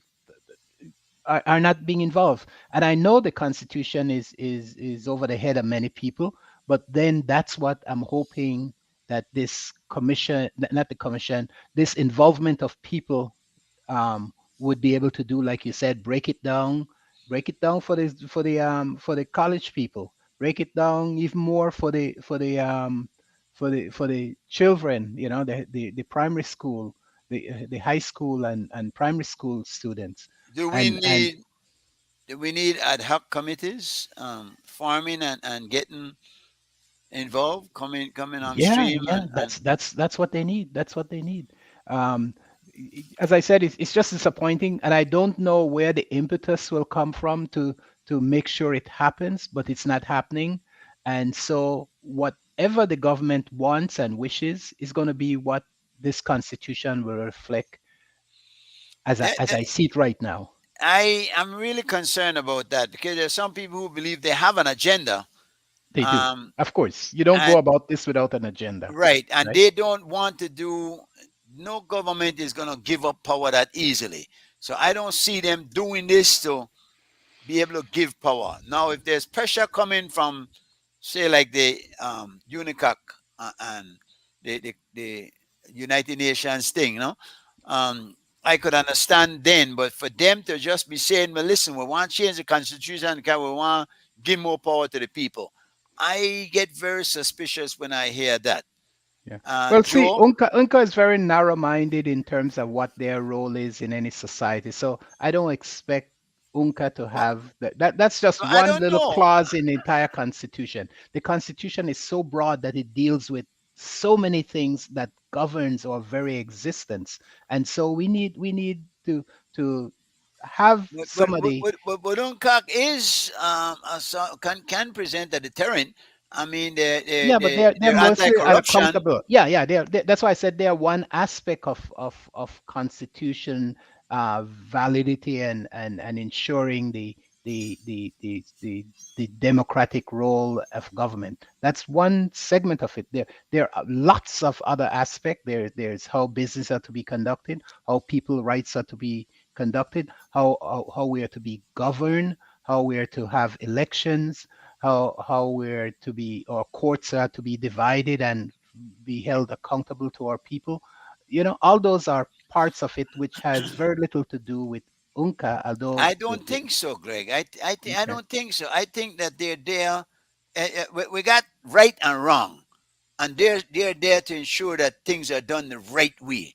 are not being involved. And I know the Constitution is over the head of many people, but then that's what I'm hoping, that this commission, not the commission, this involvement of people would be able to do, like you said, break it down for the college people, break it down even more for the children, the primary school, the high school and primary school students. do we And need do we need ad hoc committees, farming and getting involved, coming on yeah, stream yeah, and that's what they need. That's what they need. Um, as I said, it's just disappointing, and I don't know where the impetus will come from to make sure it happens, but it's not happening. And so, whatever the government wants and wishes is going to be what this constitution will reflect, as I, eh, as eh, I see it right now. I am really concerned about that, because there are some people who believe they have an agenda, They do, um, of course. You don't go and about this without an agenda, right, and right? they don't want to do. No government is going to give up power that easily. So I don't see them doing this to be able to give power. Now, if there's pressure coming from, say, like the UNICAC and the United Nations thing, I could understand then, but for them to just be saying, well, listen, we want to change the constitution because we want to give more power to the people. I get very suspicious when I hear that. Yeah. Well, see, Joe? UNCA is very narrow-minded in terms of what their role is in any society. So I don't expect UNCA to Well, have that. That's just I one don't little know. clause in the entire Constitution. The Constitution is so broad that it deals with so many things that governs our very existence, and so we need to have some of the. But Uncock is can present a deterrent. I mean, Yeah, but they're they're mostly anti-corruption. accountable. Yeah, yeah. That's why I said they're one aspect of constitution validity and ensuring the democratic role of government. That's one segment of it. There are lots of other aspects. There's how business are to be conducted, how people rights are to be conducted, how we are to be governed, how we are to have elections, how we're to be, our courts are to be divided and be held accountable to our people. All those are parts of it which has very little to do with UNCA, although I don't think so, Greg. I okay. don't think so. I think that they're there. We got right and wrong, and they're there to ensure that things are done the right way,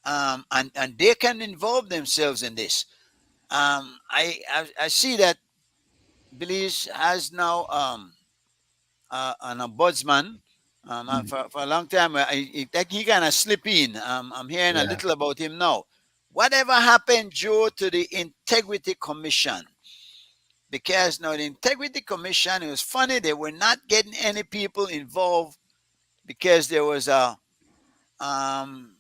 and they can involve themselves in this. I see that Belize has now an ombudsman. Mm, For a long time, he kind of slip in. I'm hearing a yeah. little about him now. Whatever happened, Joe, to the Integrity Commission? Because now the Integrity Commission, it was funny, they were not getting any people involved because um,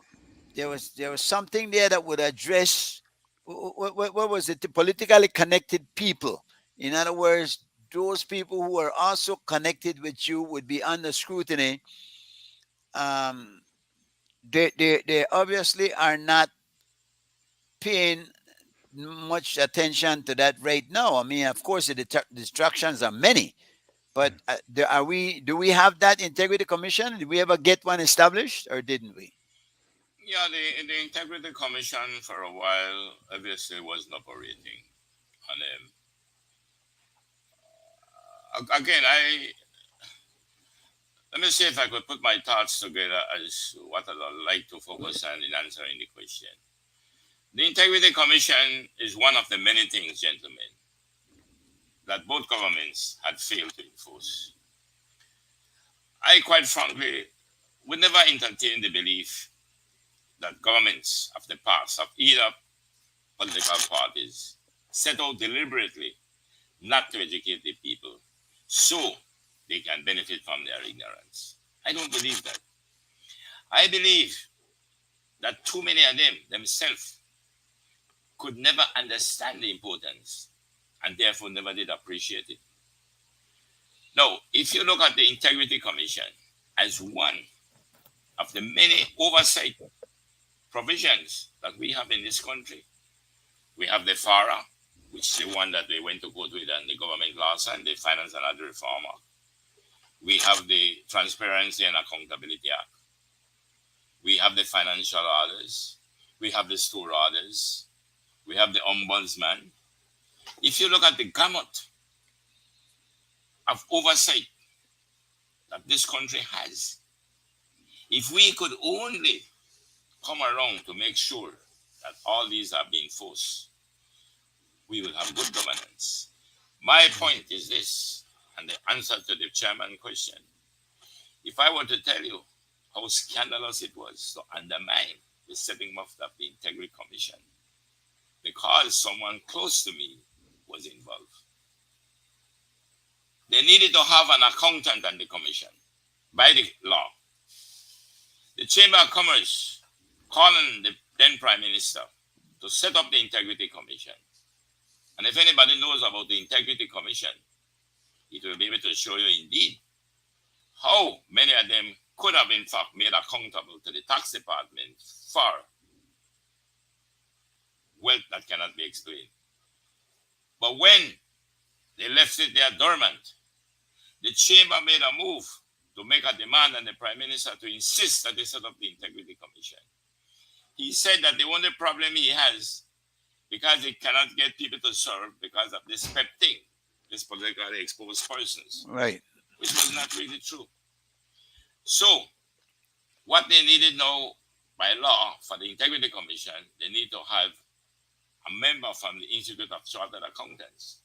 there was something there that would address what was it, the politically connected people. In other words, those people who are also connected with you would be under scrutiny. um, they obviously are not paying much attention to that right now. I mean, of course, the distractions are many, but do we have that integrity commission? Did we ever get one established, or didn't we? Yeah, the Integrity Commission for a while obviously wasn't operating. And again, let me see if I could put my thoughts together as what I'd like to focus on in answering the question. The Integrity Commission is one of the many things, gentlemen, that both governments had failed to enforce. I quite frankly would never entertain the belief that governments of the past, of either political parties, set out deliberately not to educate the people so they can benefit from their ignorance. I don't believe that. I believe that too many of them themselves could never understand the importance and therefore never did appreciate it. Now, if you look at the Integrity Commission as one of the many oversight provisions that we have in this country, we have the FARA, which is the one that they went to go to it and the government last time, the Finance and Other Reform Act. We have the Transparency and Accountability Act. We have the financial orders. We have the store orders. We have the ombudsman. If you look at the gamut of oversight that this country has, if we could only come around to make sure that all these are being enforced, we will have good governance. My point is this, and the answer to the chairman question. If I were to tell you how scandalous it was to undermine the setting up of the Integrity Commission because someone close to me was involved, they needed to have an accountant on the commission by the law. The Chamber of Commerce calling the then Prime Minister to set up the Integrity Commission. And if anybody knows about the Integrity Commission, it will be able to show you indeed how many of them could have in fact made accountable to the tax department for wealth that cannot be explained. But when they left it there dormant, the chamber made a move to make a demand on the Prime Minister to insist that they set up the Integrity Commission. He said that the only problem he has, because he cannot get people to serve because of this PEP thing, this politically exposed persons, Right. which was not really true. So, what they needed now by law for the Integrity Commission, they need to have a member from the Institute of Chartered Accountants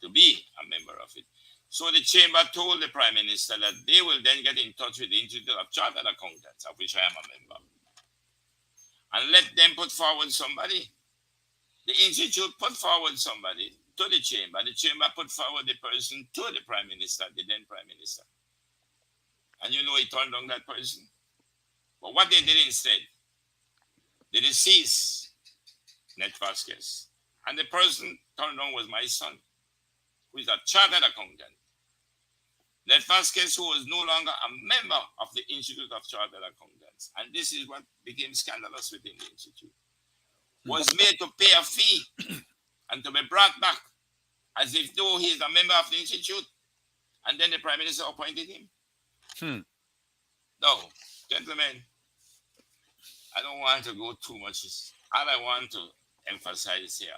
to be a member of it. So the chamber told the Prime Minister that they will then get in touch with the Institute of Chartered Accountants, of which I am a member, and let them put forward somebody. The Institute put forward somebody to the chamber. The chamber put forward the person to the Prime Minister, the then Prime Minister. And you know he turned down that person. But what they did instead, they deceased Ned Vasquez. And the person turned down was my son, who is a chartered accountant. Ned Vasquez, who was no longer a member of the Institute of Chartered Accountants, and this is what became scandalous within the Institute, was made to pay a fee and to be brought back as if though he is a member of the Institute, and then the Prime Minister appointed him. No, gentlemen, I don't want to go too much. All I want to emphasize here,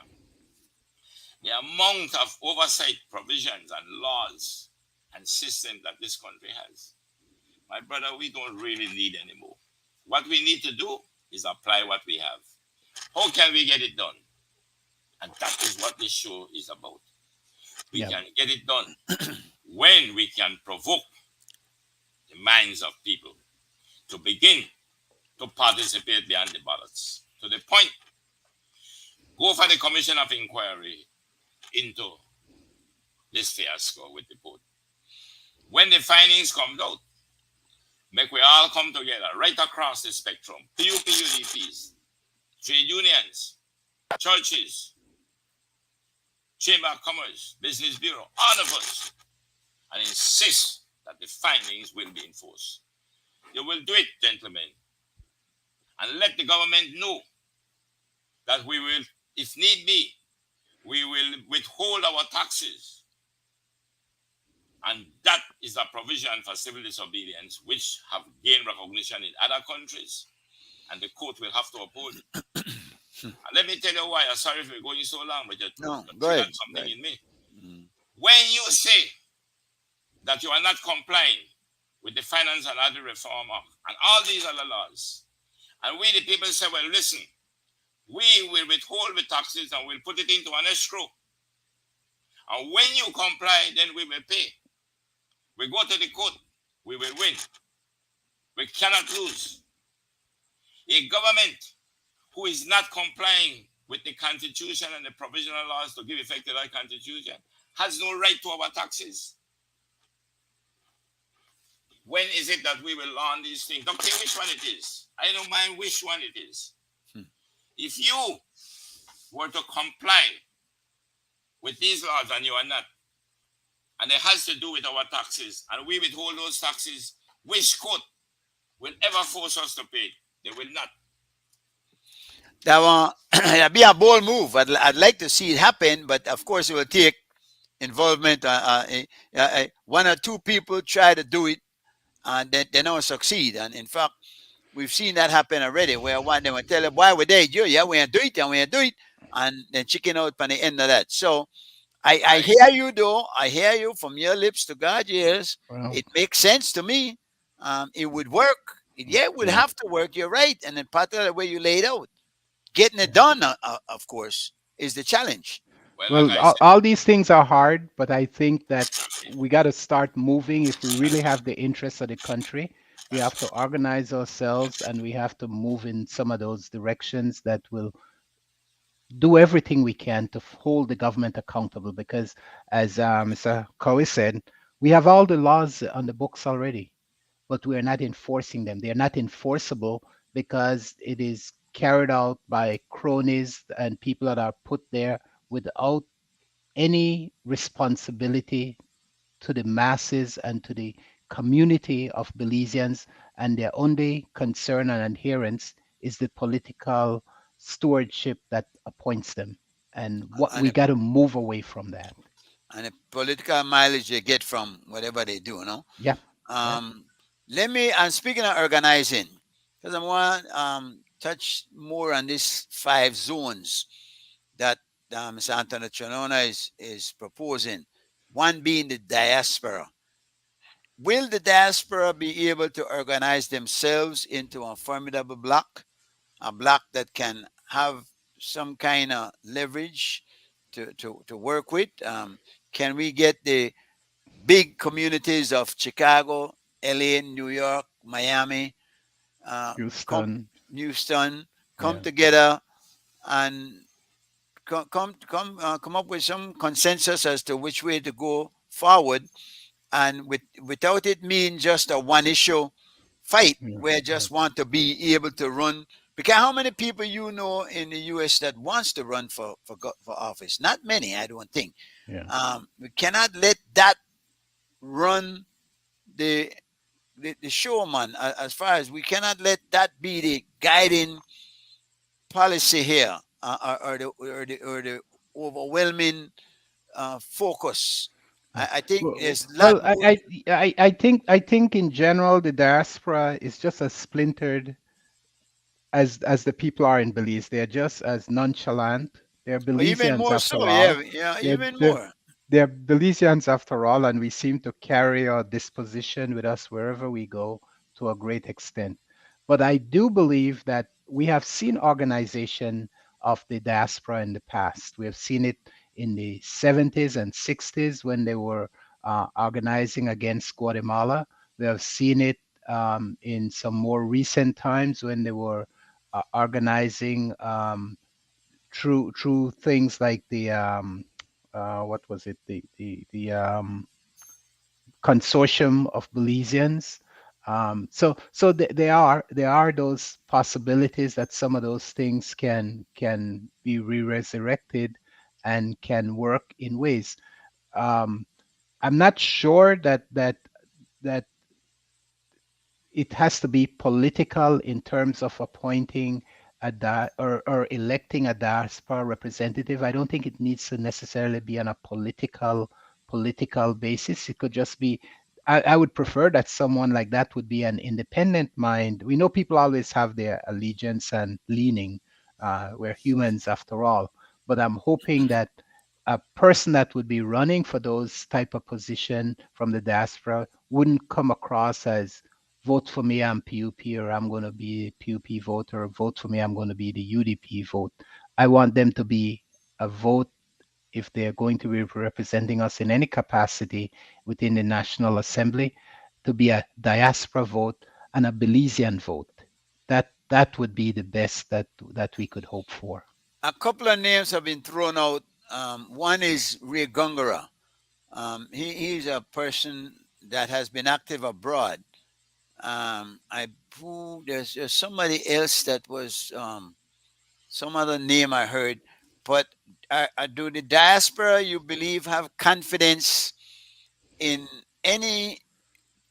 the amount of oversight provisions and laws and systems that this country has. My brother, we don't really need anymore. What we need to do is apply what we have. How can we get it done? And that is what this show is about. We can get it done when we can provoke the minds of people to begin to participate beyond the ballots. To the point, go for the commission of inquiry into this fiasco with the boat. When the findings come out, make we all come together right across the spectrum. PUPUDPs, trade unions, churches, Chamber of Commerce, Business Bureau, all of us, and insist that the findings will be enforced. You will do it, gentlemen, and let the government know that we will, if need be, we will withhold our taxes. And that is a provision for civil disobedience, which have gained recognition in other countries, and the court will have to uphold it. And let me tell you why. I'm sorry for going so long, but you go ahead. Something in me. When you say that you are not complying with the Finance and Other Reform Act and all these other laws, and we the people say, well, listen, we will withhold the taxes and we'll put it into an escrow. And when you comply, then we will pay. We go to the court, we will win. We cannot lose. A government who is not complying with the Constitution and the provisional laws to give effect to that Constitution has no right to our taxes. When is it that we will learn these things? Don't care which one it is. I don't mind which one it is. If you were to comply with these laws and you are not, and it has to do with our taxes, and we withhold those taxes, which court will ever force us to pay? They will not. That will be a bold move. I'd like to see it happen, but of course it will take involvement. One or two people try to do it, and they don't succeed. And in fact, we've seen that happen already, where one they will tell them, why would they do it? Yeah, we do it, and we do it, and then chicken out on the end of that. So I hear you, though. I hear you from your lips to God's ears. Well, It makes sense to me. It would work. It would have to work. You're right. And then part of the way you laid out, getting it done, of course, is the challenge. Well, like I all, said, all these things are hard, but I think that we got to start moving. If we really have the interests of the country, we have to organize ourselves and we have to move in some of those directions that will do everything we can to hold the government accountable. Because, as Mr. Cowie said, we have all the laws on the books already, but we are not enforcing them. They are not enforceable because it is carried out by cronies and people that are put there without any responsibility to the masses and to the community of Belizeans, and their only concern and adherence is the political stewardship that appoints them. And what And we the, got to move away from that. and the political mileage they get from whatever they do, no? Yeah. Let me, I'm speaking of organizing, because I want touch more on these 5 zones that Mr. Anthony Tronona is proposing. One being the diaspora. Will the diaspora be able to organize themselves into a formidable bloc, a bloc that can have some kind of leverage to work with? Can we get the big communities of Chicago, LA, New York, Miami, come Houston. Houston, come Yeah. together and come up with some consensus as to which way to go forward, and without it being just a one issue fight Yeah. where just want to be able to run. Because how many people you know in the U.S. that wants to run for office? Not many, I don't think. Yeah. We cannot let that run the the showman. As far as we cannot let that be the guiding policy here, or the overwhelming focus. I think there's a lot Well, more. I think in general the diaspora is just as splintered as the people are in Belize. They're just as nonchalant. They're Even Belizeans more so, after yeah, all. yeah, They're, even they're more. they're Belizeans after all, and we seem to carry our disposition with us wherever we go to a great extent. But I do believe that we have seen organization of the diaspora in the past. We have seen it in the 70s and 60s when they were organizing against Guatemala. We have seen it in some more recent times when they were organizing through things like the what was it, the consortium of Belizeans. So there are those possibilities that some of those things can be re-resurrected and can work in ways. Um, I'm not sure that it has to be political in terms of appointing or electing a diaspora representative. I don't think it needs to necessarily be on a political basis. It could just be. I would prefer that someone like that would be an independent mind. We know people always have their allegiance and leaning. We're humans after all. But I'm hoping that a person that would be running for those type of position from the diaspora wouldn't come across as vote for me, I'm PUP, or I'm going to be a PUP voter, or vote for me, I'm going to be the UDP vote. I want them to be a vote if they're going to be representing us in any capacity within the National Assembly, to be a diaspora vote and a Belizean vote. That would be the best that we could hope for. A couple of names have been thrown out. One is Ray Gungara. He's a person that has been active abroad. There's somebody else that was some other name I heard, but do the diaspora, you believe, have confidence in any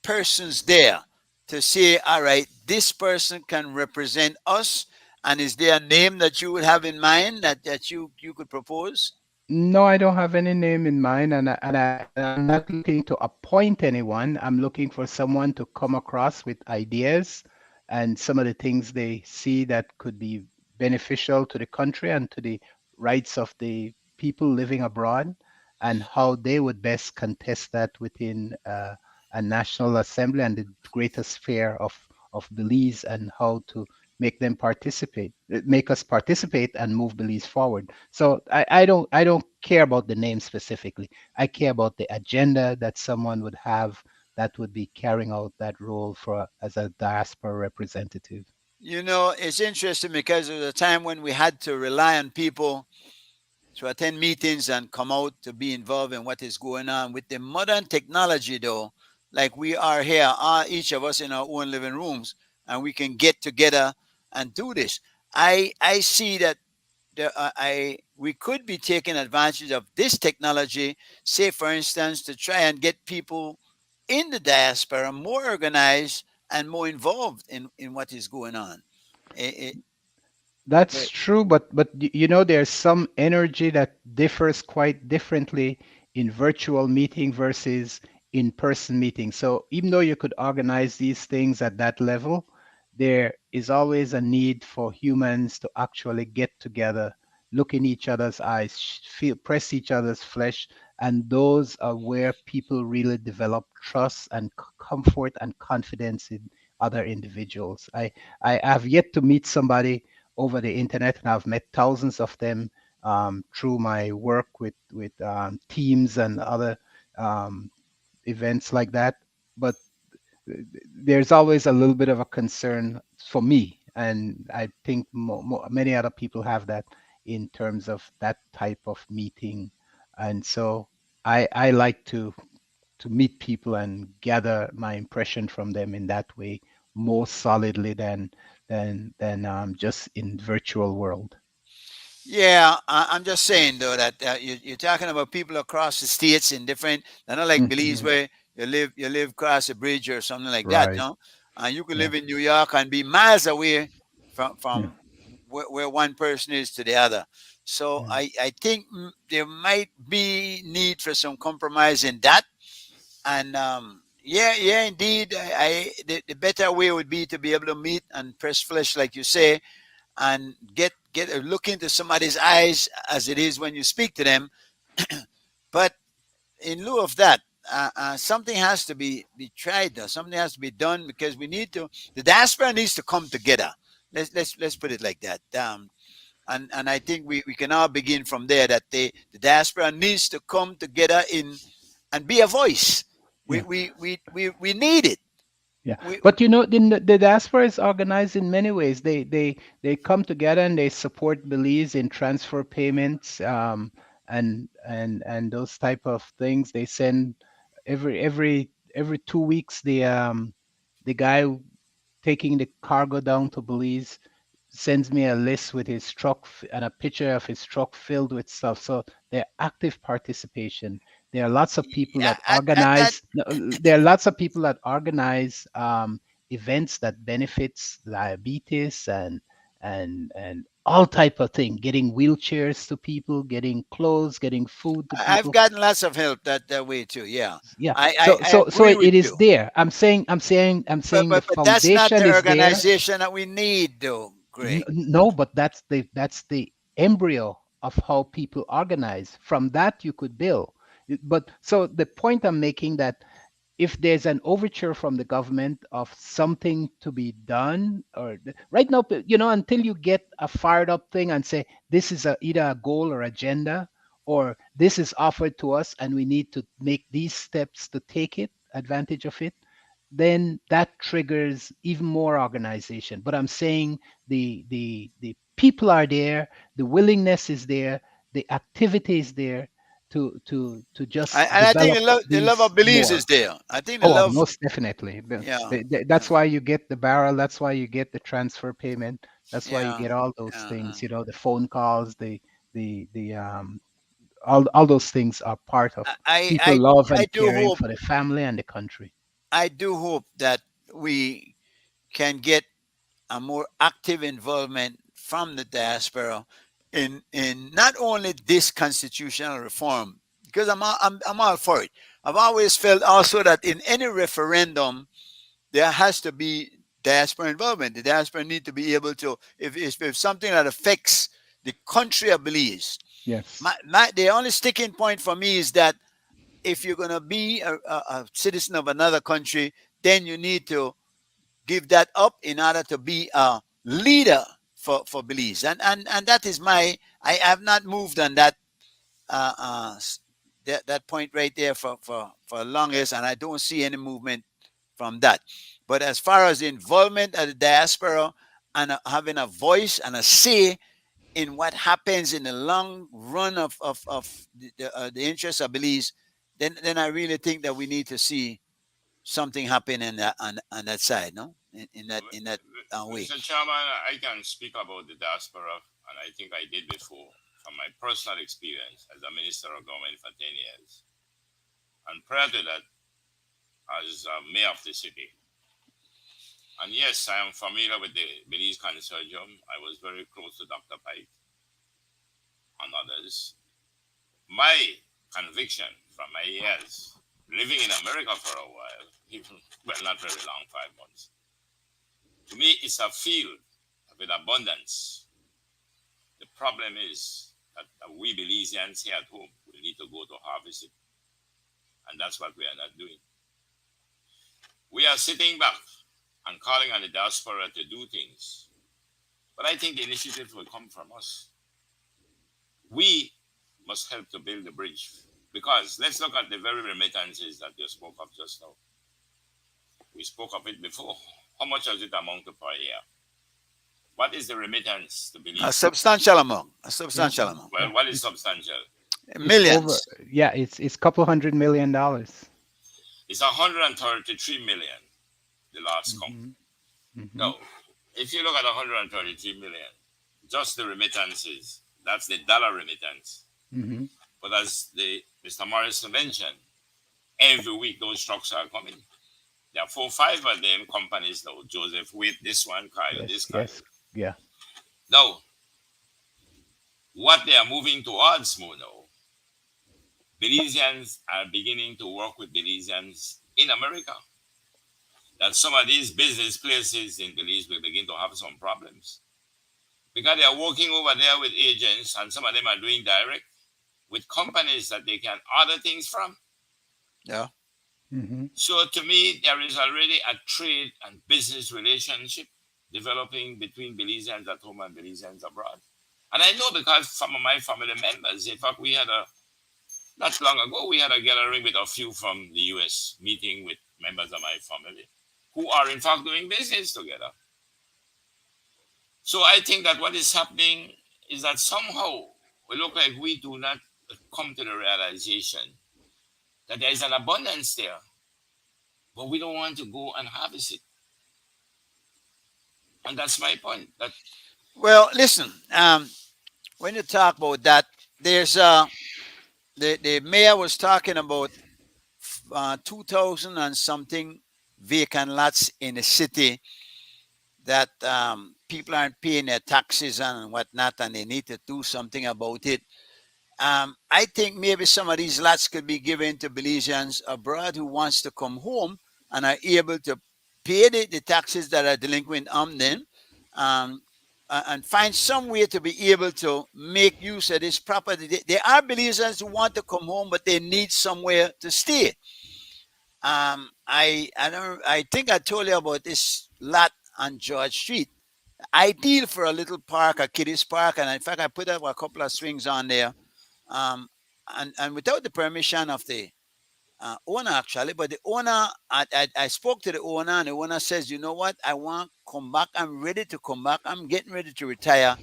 persons there to say, all right, this person can represent us? And is there a name that you would have in mind that you could propose? No, I don't have any name in mind, and I'm not looking to appoint anyone. I'm looking for someone to come across with ideas and some of the things they see that could be beneficial to the country and to the rights of the people living abroad, and how they would best contest that within a national assembly and the greater sphere of Belize, and how to make us participate and move Belize forward. So I don't care about the name specifically. I care about the agenda that someone would have that would be carrying out that role for as a diaspora representative. You know, it's interesting because there was a time when we had to rely on people to attend meetings and come out to be involved in what is going on. With the modern technology, though, like we are here, each of us in our own living rooms, and we can get together and do this. I see that we could be taking advantage of this technology, say for instance, to try and get people in the diaspora more organized and more involved in what is going on. It, That's it, true, but there's some energy that differs quite differently in virtual meeting versus in-person meeting. So even though you could organize these things at that level, there is always a need for humans to actually get together, look in each other's eyes, feel, press each other's flesh, and those are where people really develop trust and comfort and confidence in other individuals. I have yet to meet somebody over the internet, and I've met thousands of them through my work with teams and other um, events like that. But there's always a little bit of a concern for me, and I think many other people have that in terms of that type of meeting. And so I like to meet people and gather my impression from them in that way more solidly than just in virtual world. Yeah, I'm just saying though that you're talking about people across the states in different. They're not like Belize Mhm. where you live across a bridge or something like that, Right. no. And you could Yeah. live in New York and be miles away from Yeah. where one person is to the other. So Yeah. I think there might be need for some compromise in that. And yeah, indeed, the better way would be to be able to meet and press flesh, like you say, and get a look into somebody's eyes as it is when you speak to them. But in lieu of that, something has to be tried though. Something has to be done because we need to. The diaspora needs to come together. Let's put it like that. And I think we can all begin from there. That the diaspora needs to come together in and be a voice. We Yeah. we we we need it. Yeah, We but the diaspora is organized in many ways. They come together and they support Belize in transfer payments, and those type of things. They send every 2 weeks the guy taking the cargo down to Belize sends me a list with his truck and a picture of his truck filled with stuff. So they're active participation. There are lots of people that at that. organize. No, there are lots of people that organize events that benefits diabetes and all type of thing. Getting wheelchairs to people, getting clothes, getting food to I've people. gotten lots of help that way too. Yeah, Yeah. I, So I, I so agree with it is you. there. I'm saying the But that's not foundation the is there. organization that we need, though, Greg. No, but that's the embryo of how people organize. From that, you could build. But so the point I'm making that if there's an overture from the government of something to be done, or right now, until you get a fired up thing and say this is either a goal or agenda, or this is offered to us and we need to make these steps to take it advantage of it, then that triggers even more organization. But I'm saying the people are there, the willingness is there, the activity is there to just And I think develop the love these of Belize more. is there. I think the Oh, love, most definitely. yeah, That's why you get the barrel. That's why you get the transfer payment. That's why you yeah, get all those yeah. things. The phone calls, the all those things are part of I, people I, love I and do caring hope, for the family and the country. I do hope that we can get a more active involvement from the diaspora in not only this constitutional reform, because I'm all for it. I've always felt also that in any referendum there has to be diaspora involvement. The diaspora need to be able to, if something that affects the country of Belize. Yes. The only sticking point for me is that if you're going to be a citizen of another country, then you need to give that up in order to be a leader for Belize. And that is I have not moved on uh, uh, that point right there for longest, and I don't see any movement from that. But as far as the involvement of the diaspora and having a voice and a say in what happens in the long run of the interests of Belize, then I really think that we need to see something happen on that side, no, in that way. Mr. Chairman, I can speak about the diaspora, and I think I did before from my personal experience as a minister of government for 10 years. And prior to that, as mayor of the city. And yes, I am familiar with the Belize Consortium. I was very close to Dr. Pike and others. My conviction from my years living in America for a while, even, well, not very long, 5 months, To me, it's a field with abundance. The problem is that we Belizeans here at home will need to go to harvest it. And that's what we are not doing. We are sitting back and calling on the diaspora to do things. But I think the initiative will come from us. We must help to build the bridge. Because let's look at the very remittances that you spoke of just now. We spoke of it before. How much does it amount to per year? What is the remittance to Belize? A substantial amount. A substantial amount. Well, what is substantial? Millions. It's a couple $100 million. It's 133 million, the last count. Mm-hmm. Now, if you look at 133 million, just the remittances, that's the dollar remittance. Mm-hmm. But as Mr. Morrison mentioned, every week those trucks are coming. There are 4 or 5 of them companies now. Joseph Witt, this one, Kyle, this Kyle. Yes, yeah. Now, what they are moving towards more now, Belizeans are beginning to work with Belizeans in America. That some of these business places in Belize will begin to have some problems. Because they are working over there with agents, and some of them are doing direct with companies that they can order things from. Yeah. Mm-hmm. So to me, there is already a trade and business relationship developing between Belizeans at home and Belizeans abroad. And I know because some of my family members, in fact, not long ago, we had a gathering with a few from the US, meeting with members of my family who are in fact doing business together. So I think that what is happening is that somehow we look like we do not come to the realization that there is an abundance there, but we don't want to go and harvest it. And that's my point. Well, listen, when you talk about that, there's the mayor was talking about 2,000 and something vacant lots in the city that people aren't paying their taxes and whatnot, and they need to do something about it. I think maybe some of these lots could be given to Belizeans abroad who wants to come home and are able to pay the taxes that are delinquent on them, and find some way to be able to make use of this property. There are Belizeans who want to come home, but they need somewhere to stay. I think I told you about this lot on George Street. Ideal for a little park, a kiddies park, and in fact I put up a couple of swings on there, and without the permission of the owner actually. But the owner, I spoke to the owner, and the owner says, you know what, I want to come back. I'm ready to come back. I'm getting ready to retire.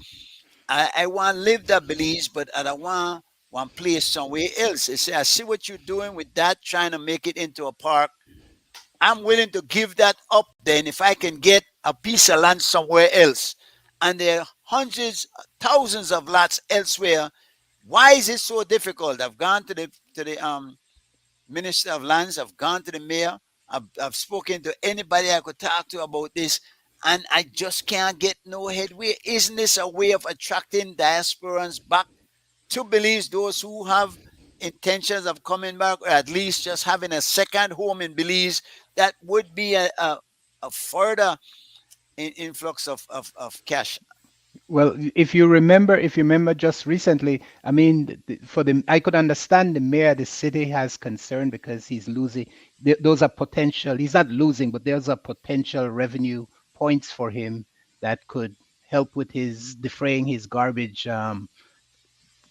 I want to live that Belize, but I don't want one place somewhere else. They say, I see what you're doing with that, trying to make it into a park. I'm willing to give that up then if I can get a piece of land somewhere else. And there are hundreds, thousands of lots elsewhere. Why is it so difficult? I've gone to the Minister of Lands, I've gone to the mayor, I've spoken to anybody I could talk to about this, and I just can't get no headway. Isn't this a way of attracting diasporans back to Belize, those who have intentions of coming back, or at least just having a second home in Belize? That would be a further influx of cash. Well, if you remember just recently, I mean, I could understand the mayor of the city has concern because he's losing. Those are potential. He's not losing, but there's a potential revenue points for him that could help with his defraying his garbage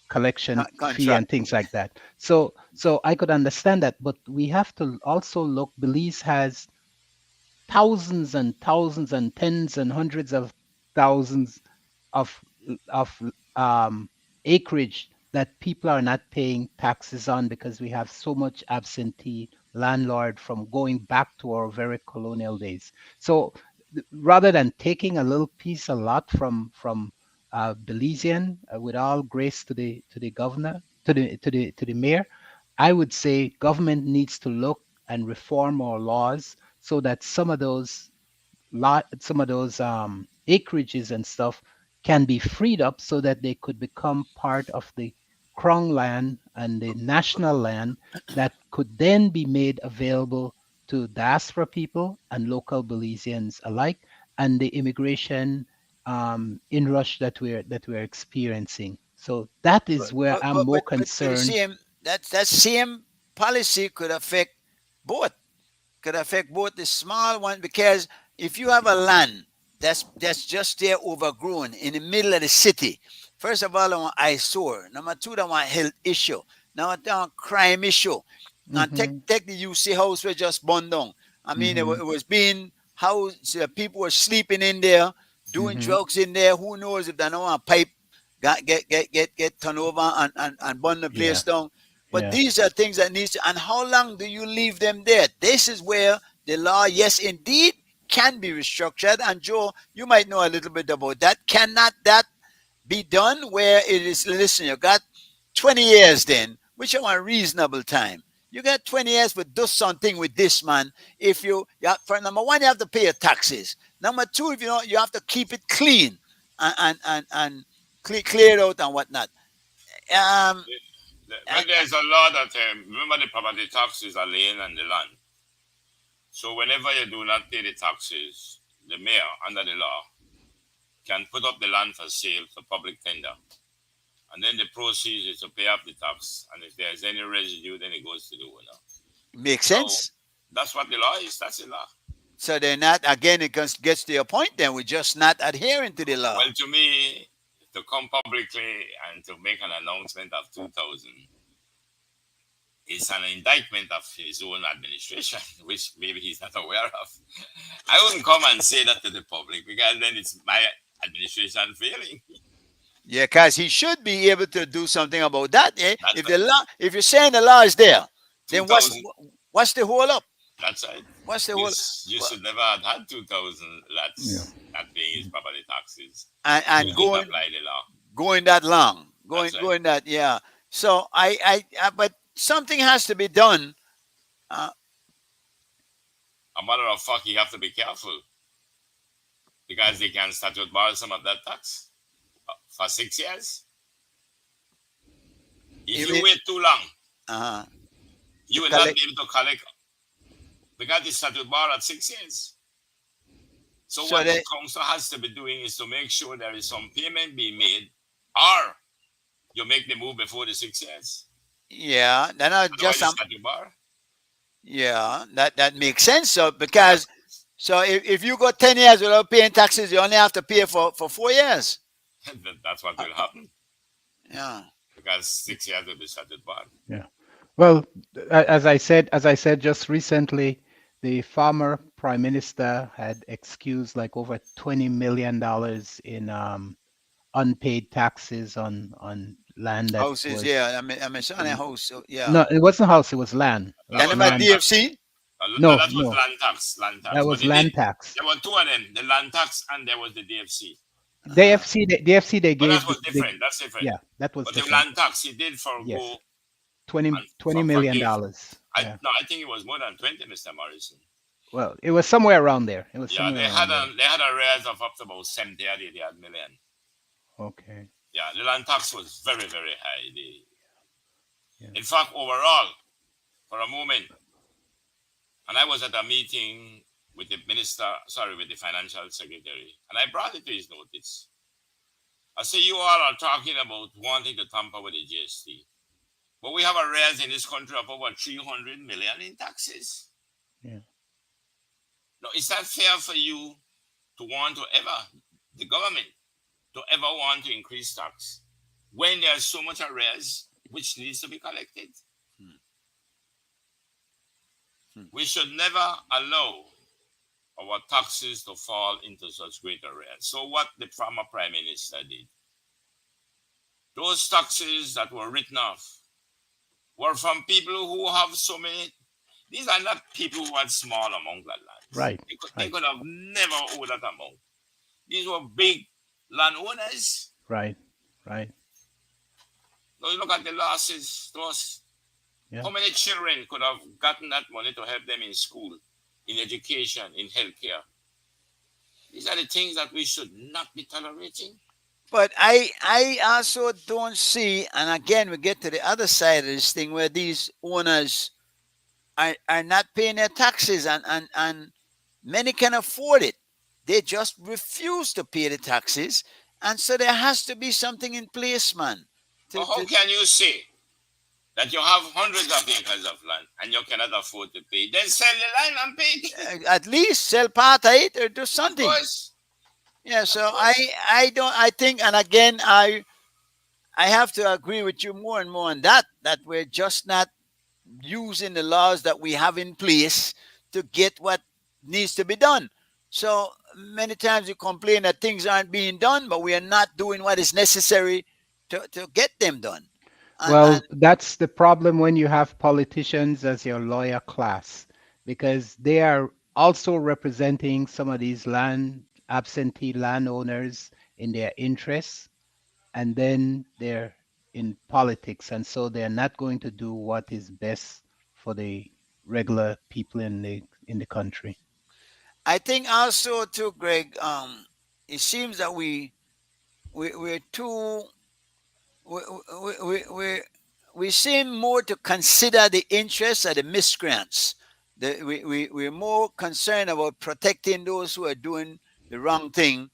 collection fee and things like that. So I could understand that, but we have to also look. Belize has thousands and thousands and tens and hundreds of thousands of acreage that people are not paying taxes on because we have so much absentee landlord from going back to our very colonial days. So rather than taking a little piece a lot from Belizean, with all grace to the governor, to the mayor, I would say government needs to look and reform our laws so that some of those acreages and stuff can be freed up so that they could become part of the Crown land and the national land that could then be made available to diaspora people and local Belizeans alike. and the immigration inrush that we're experiencing. So that is where I'm more But the concerned. same that same policy could affect both. Could affect both the small one, because if you have a land that's just there overgrown in the middle of the city, first of all, I want eyesore. Number two, I want health issue. Number three, I want crime issue. And Hmm. take the UC house where just burned down. I mean, Hmm. it was being housed. People were sleeping in there, doing Hmm. drugs in there. Who knows if they know a pipe get turned over and burn the Yeah, place down. But yeah, these are things that needs to, and how long do you leave them there? This is where the law, yes, indeed, can be restructured. And Joe, you might know a little bit about that. Cannot that be done where it is, listen, you got 20 years then, which are a reasonable time. You got 20 years to do something with this, man. If for number one, you have to pay your taxes. Number two, if you don't, you have to keep it clean and clear it out and whatnot. Um, When there's a law that, remember the property taxes are laying on the land. So whenever you do not pay the taxes, the mayor, under the law, can put up the land for sale for public tender. And then the proceeds is to pay up the tax. And if there's any residue, then it goes to the owner. Makes So sense. that's what the law is. That's the law. So they're not, again, it gets to your point then. We're just not adhering to the law. Well, to me, to come publicly and to make an announcement of 2,000 is an indictment of his own administration, which maybe he's not aware of. I wouldn't come and say that to the public, because then it's my administration failing. Yeah, because he should be able to do something about that. Eh? That's If the law, if you're saying the law is there, then 2,000. what's the hold up? That's right. What's the You, hold? you should never have had 2,000 lads yeah. not paying his property taxes. And You didn't going apply the law. going that long, That's right. going that, yeah. So but something has to be done. A matter of fact, you have to be careful, because they can statute bar some of that tax for 6 years. If Even- you wait too long, Uh-huh. you will not collect- be able to collect, because the statute bar at 6 years. So So what they- the council has to be doing is to make sure there is some payment being made, or you make the move before the 6 years. Yeah, they're not Otherwise, just the statute bar. yeah. That makes sense. So because if you go 10 years without paying taxes, you only have to pay for 4 years. That's what will happen, Yeah. because 6 years will be statute bar. Well, as I said just recently, the former prime minister had excused like over $20 million in unpaid taxes on land that Houses, was. yeah. I mean, son, a house. So, yeah. No, it wasn't house. It was land. It That was And was about land. DFC. No, that was no. land tax. Land tax. That But was they land did- tax. There were two of them: the land tax and there was the DFC. DFC, they But gave. that was different. That's different. Yeah, that was But the different. land tax, he did forgo. Yes. 20 for- million forgive. dollars. Yeah. No, I think it was more than 20, Mr. Morrison. Well, it was somewhere around there. It was Yeah, somewhere they had around they had a raise of up to about 70 or 80 million. there. Okay. Yeah, the land tax was very, very high. Yeah. In fact, overall, for a moment, and I was at a meeting with the with the financial secretary, and I brought it to his notice. I say, you all are talking about wanting to tamper with the GST, but we have a raise in this country of over 300 million in taxes. Yeah. Now, is that fair for you to want to the government, to ever want to increase tax when there's so much arrears which needs to be collected? We should never allow our taxes to fall into such great arrears. So what the former prime minister did, those taxes that were written off were from people who have so many. These are not people who had small amount of land. Right. They could have never owed that amount. These were big landowners. Right. Right. Now you look at the losses to us. Yeah. How many children could have gotten that money to help them in school, in education, in healthcare? These are the things that we should not be tolerating. But I also don't see, and again, we get to the other side of this thing where these owners are not paying their taxes, and many can afford it. they just refuse to pay the taxes, and so there has to be something in place, man. But how can you say that you have hundreds of acres of land and you cannot afford to pay? Then sell the land and pay it. At least sell part of it or do Of something. course. Yeah, so course. I think, and again, I have to agree with you more and more on that we're just not using the laws that we have in place to get what needs to be done. So many times you complain that things aren't being done, but we are not doing what is necessary to get them done. Well, that's the problem when you have politicians as your lawyer class, because they are also representing some of these absentee landowners in their interests, and then they're in politics, and so they're not going to do what is best for the regular people in the country. I think also too, Greg, it seems that we're too we seem more to consider the interests of the miscreants. We're more concerned about protecting those who are doing the wrong thing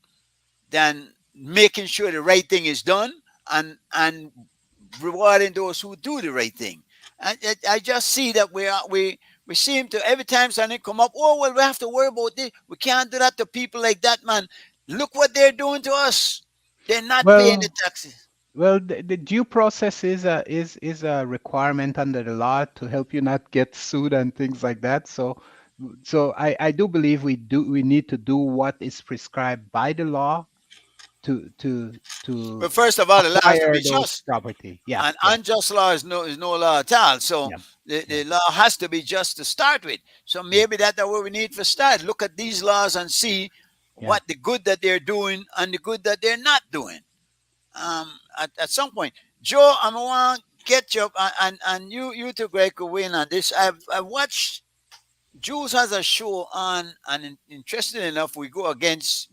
than making sure the right thing is done and rewarding those who do the right thing. I just see that we seem to, every time something come up, oh well, we have to worry about this. We can't do that to people like that, man. Look what they're doing to us. They're not paying the taxes. Well, the due process is a requirement under the law to help you not get sued and things like that. So I do believe we need to do what is prescribed by the law to But first of all, the law has to be acquire those just. property. Yeah. An unjust law is no law at all. So Yeah. the law has to be just to start with. So maybe that's what we need for start. Look at these laws and see what the good that they're doing and the good that they're not doing. At some point, Joe, I'm gonna get you and you too, Greg, could win on this. I've watched. Jules has a show on, and interesting enough, we go against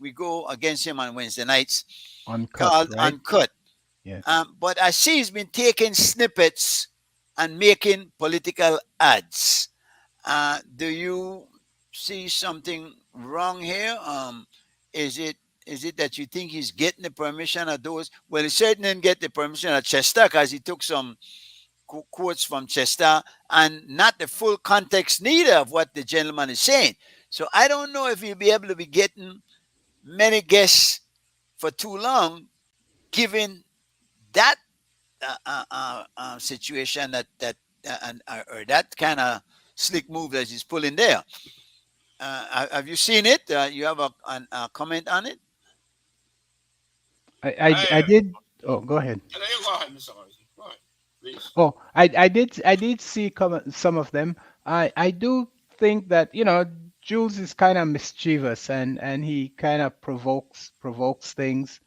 him on Wednesday nights, Uncut, called right? Uncut. Yes. But I see he's been taking snippets and making political ads. Do you see something wrong here? Is it that you think he's getting the permission of those? Well, he certainly didn't get the permission of Chester because he took some quotes from Chester and not the full context neither of what the gentleman is saying. So I don't know if he'll be able to be getting many guests for too long, given that situation or that kind of slick move that he's pulling there. Have you seen it? You have a comment on it? I did. Oh, go ahead. You go ahead, Mr. Morrison. Go ahead, please. Oh, I did see some of them. I do think that Jules is kind of mischievous and he kind of provokes things.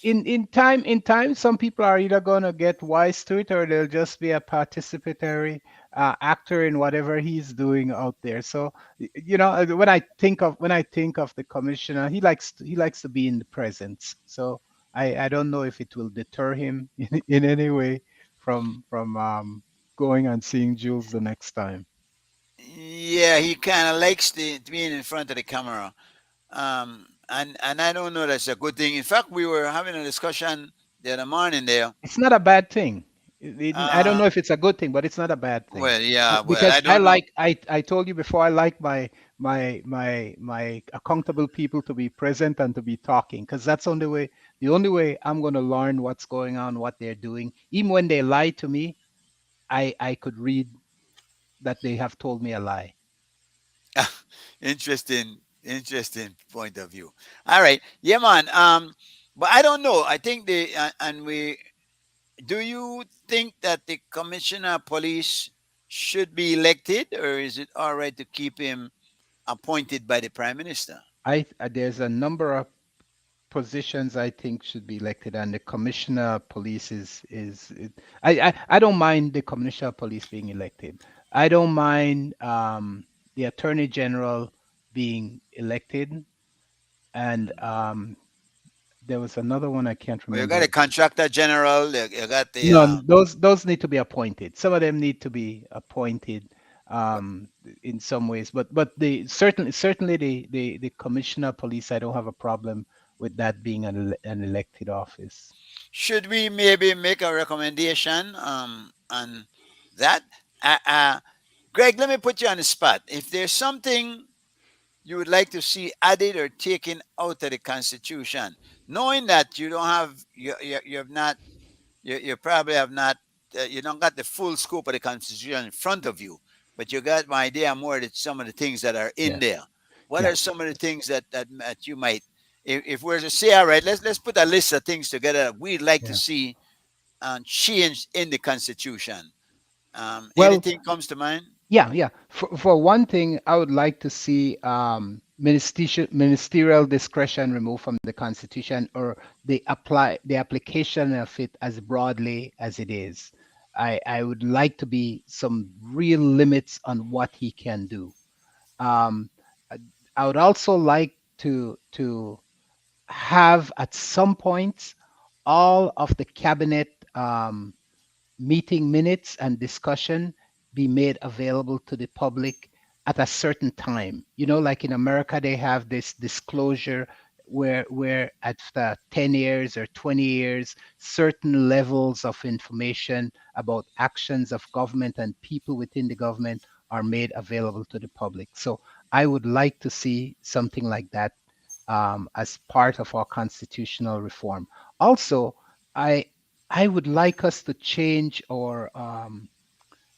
In time, some people are either gonna get wise to it or they'll just be a participatory actor in whatever he's doing out there. So when I think of the commissioner, he likes to be in the presence. So I don't know if it will deter him in any way from going and seeing Jules the next time. Yeah, he kind of likes being in front of the camera. And I don't know that's a good thing. In fact, we were having a discussion the other morning there. It's not a bad thing. I don't know if it's a good thing, but it's not a bad thing. Well, yeah, because I don't know. I told you before, I like my accountable people to be present and to be talking, because that's the only way I'm going to learn what's going on, what they're doing. Even when they lie to me, I could read that they have told me a lie. Interesting point of view. All right, yeah, man. But I don't know. I think do you think that the commissioner of police should be elected, or is it all right to keep him appointed by the prime minister? There's a number of positions I think should be elected, and the commissioner of police I don't mind the commissioner of police being elected. I don't mind the attorney general being elected, and there was another one I can't remember. Well, you got a contractor general. You got the those need to be appointed. Some of them need to be appointed. um, in some ways. But the certainly the commissioner of police, I don't have a problem with that being an elected office. Should we maybe make a recommendation on that? Greg, let me put you on the spot. If there's something you would like to see added or taken out of the Constitution, knowing that you don't have, you have not, you probably have not, you don't got the full scope of the Constitution in front of you, but you got my idea more that some of the things that are in Yeah, there. What yeah, are some of the things that you might, if we're to say, all right, let's put a list of things together that we'd like to yeah. see change in the Constitution. Well, Anything comes to mind? yeah, yeah. For one thing, I would like to see ministerial discretion removed from the Constitution, or the application of it as broadly as it is. I would like to be some real limits on what he can do. Um, I I would also like to have at some point all of the cabinet meeting minutes and discussion be made available to the public at a certain time. You know, like in America, they have this disclosure where after 10 years or 20 years, certain levels of information about actions of government and people within the government are made available to the public. So I would like to see something like that as part of our constitutional reform. Also, I I would like us to change our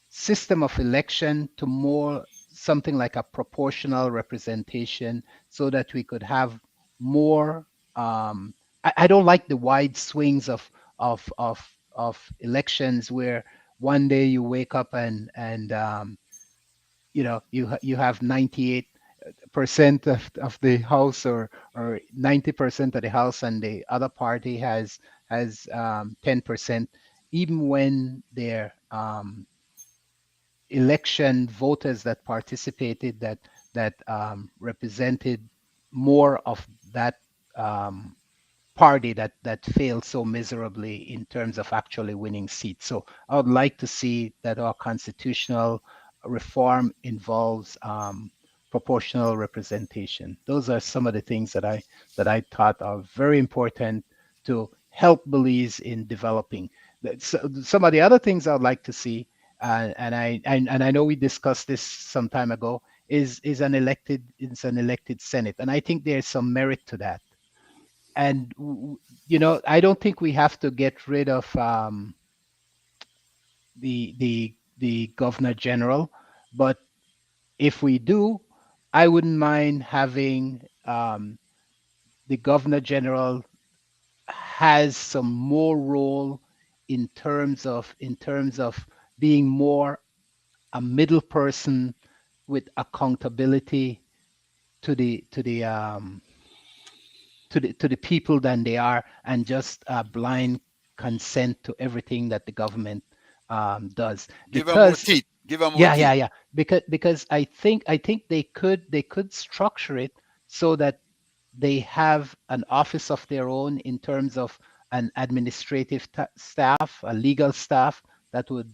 system of election to more something like a proportional representation, so that we could have more. I don't like the wide swings of elections where one day you wake up and you have 98% of the house, or 90% of the house, and the other party has 10%, even when their election voters that participated, that represented more of that um, party that failed so miserably in terms of actually winning seats. So I would like to see that our constitutional reform involves proportional representation. Those are some of the things that I thought are very important to help Belize in developing. Some of the other things I would like to see, and I know we discussed this some time ago, is an elected Senate, and I think there's some merit to that. And I don't think we have to get rid of the governor general, but if we do, I wouldn't mind having the governor general has some more role in terms of being more a middle person with accountability to the people than they are, and just blind consent to everything that the government does. Give them more Because teeth. Give them more yeah, teeth. yeah, yeah. Because I think they could structure it so that they have an office of their own in terms of an administrative staff, a legal staff that would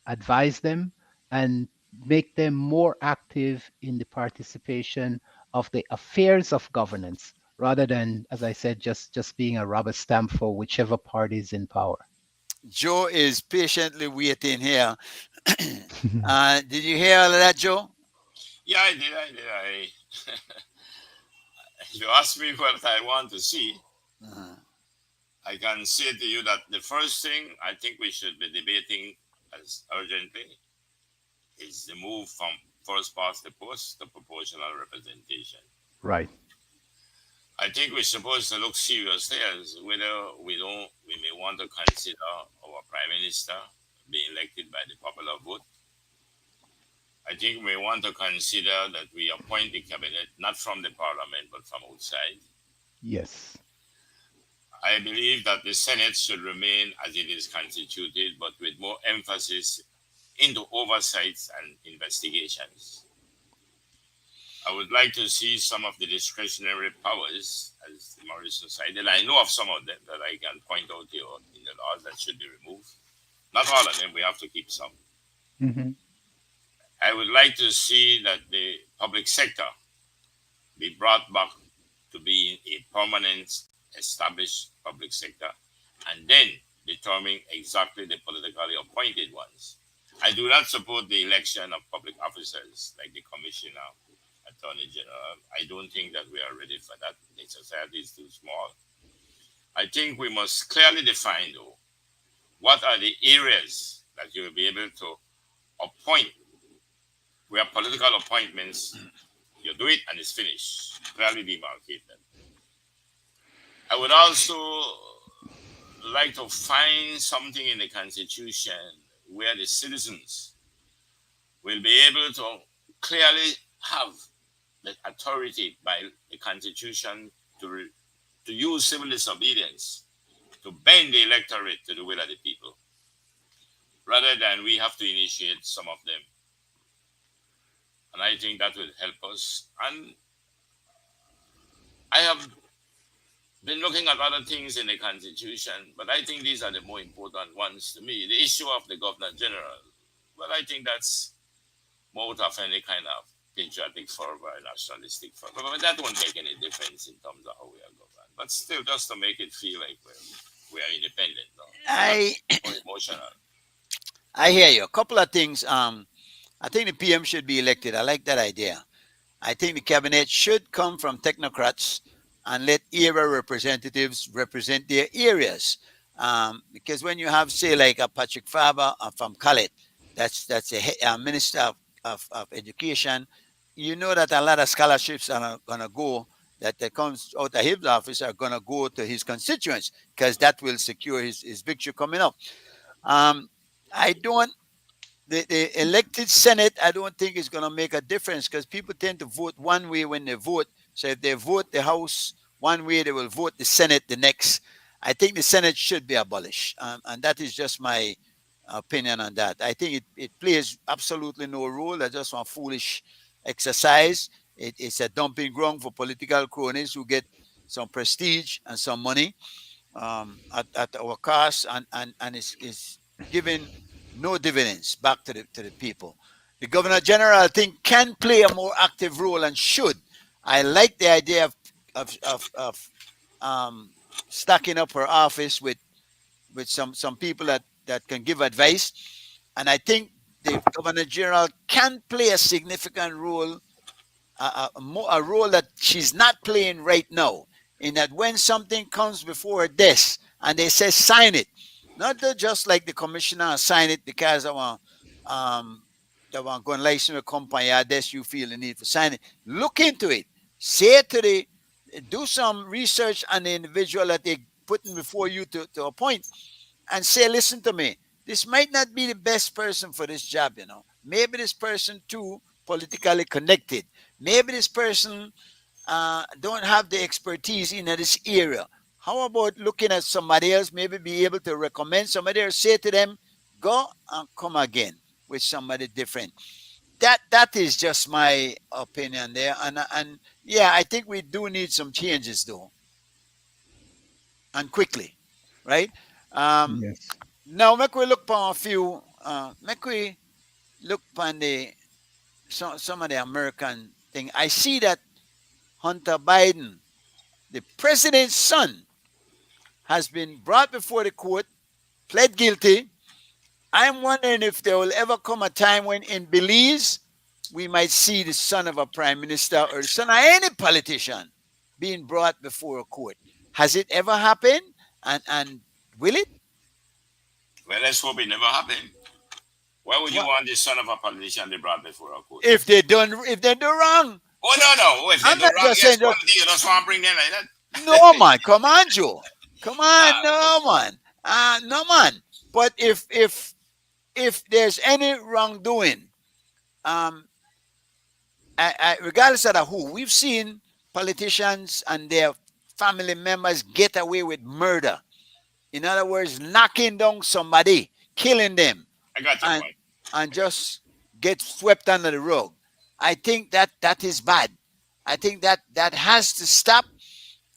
advise them and make them more active in the participation of the affairs of governance, rather than, as I said, just being a rubber stamp for whichever party is in power. Joe is patiently waiting here. Did you hear all of that, Joe? Yeah, I did. If you ask me what I want to see, Uh, I can say to you that the first thing I think we should be debating as urgently is the move from first past the post to proportional representation. Right. I think we're supposed to look seriously as whether we may want to consider our prime minister being elected by the popular vote. I think we want to consider that we appoint the cabinet not from the parliament but from outside. Yes. I believe that the Senate should remain as it is constituted, but with more emphasis into oversights and investigations. I would like to see some of the discretionary powers as the Morrison side, and I know of some of them that I can point out here in the laws that should be removed. Not all of them, we have to keep some. Hmm. I would like to see that the public sector be brought back to being a permanent, established public sector, and then determine exactly the politically appointed ones. I do not support the election of public officers like the commissioner, attorney general. I don't think that we are ready for that. The society is too small. I think we must clearly define, though, what are the areas that you will be able to appoint, where political appointments, you do it and it's finished, clearly demarcated. I would also like to find something in the Constitution where the citizens will be able to clearly have the authority by the Constitution to use civil disobedience to bend the electorate to the will of the people, rather than we have to initiate some of them. And I think that will help us. And I have been looking at other things in the Constitution, but I think these are the more important ones to me. The issue of the Governor General, well, I think that's more of any kind of patriotic fervor, nationalistic fervor, but that won't make any difference in terms of how we are governed. But still, just to make it feel like we are independent, no? More emotional. I hear you. A couple of things. I think the PM should be elected. I like that idea. I think the cabinet should come from technocrats and let area representatives represent their areas. Because when you have, say, like a Patrick Faber from Khaled, that's a minister of education, you know that a lot of scholarships are going to go, that comes out of his office, are going to go to his constituents, because that will secure his victory coming up. I don't, the elected Senate, I don't think is going to make a difference, because people tend to vote one way when they vote. So if they vote the House one way, they will vote the Senate the next. I think the Senate should be abolished. And that is just my opinion on that. I think it plays absolutely no role. That's just one foolish exercise. It's a dumping ground for political cronies who get some prestige and some money at our cost, and is giving no dividends back to the people. The Governor General, I think, can play a more active role and should. I like the idea of stacking up her office with some people that can give advice, and I think the Governor General can play a significant role, a role that she's not playing right now. In that, when something comes before her desk and they say sign it, not just like the commissioner sign it because I want going license a company, desk you feel the need for signing. Look into it. Say to do some research on the individual that they putting before you to appoint, and say, listen to me, this might not be the best person for this job, you know. Maybe this person too politically connected. Maybe this person don't have the expertise in this area. How about looking at somebody else, maybe be able to recommend somebody or say to them, go and come again with somebody different. That is just my opinion there. And yeah, I think we do need some changes though. And quickly, right? Yes. Now make we look upon a few, make we look upon some of the American thing. I see that Hunter Biden, the president's son, has been brought before the court, pled guilty. I'm wondering if there will ever come a time when in Belize we might see the son of a prime minister or the son of any politician being brought before a court. Has it ever happened? And will it? Well, let's hope it never happened. Why would you want the son of a politician to be brought before a court? If they do wrong. Oh, no. If they I'm do not wrong, just yes, saying that- you just want to bring them like that. No, man. Come on, Joe. Come on. No, man. No, man. But if there's any wrongdoing, regardless of who, we've seen politicians and their family members get away with murder. In other words, knocking down somebody, killing them, I got your point. and just get swept under the rug. I think that is bad. I think that has to stop.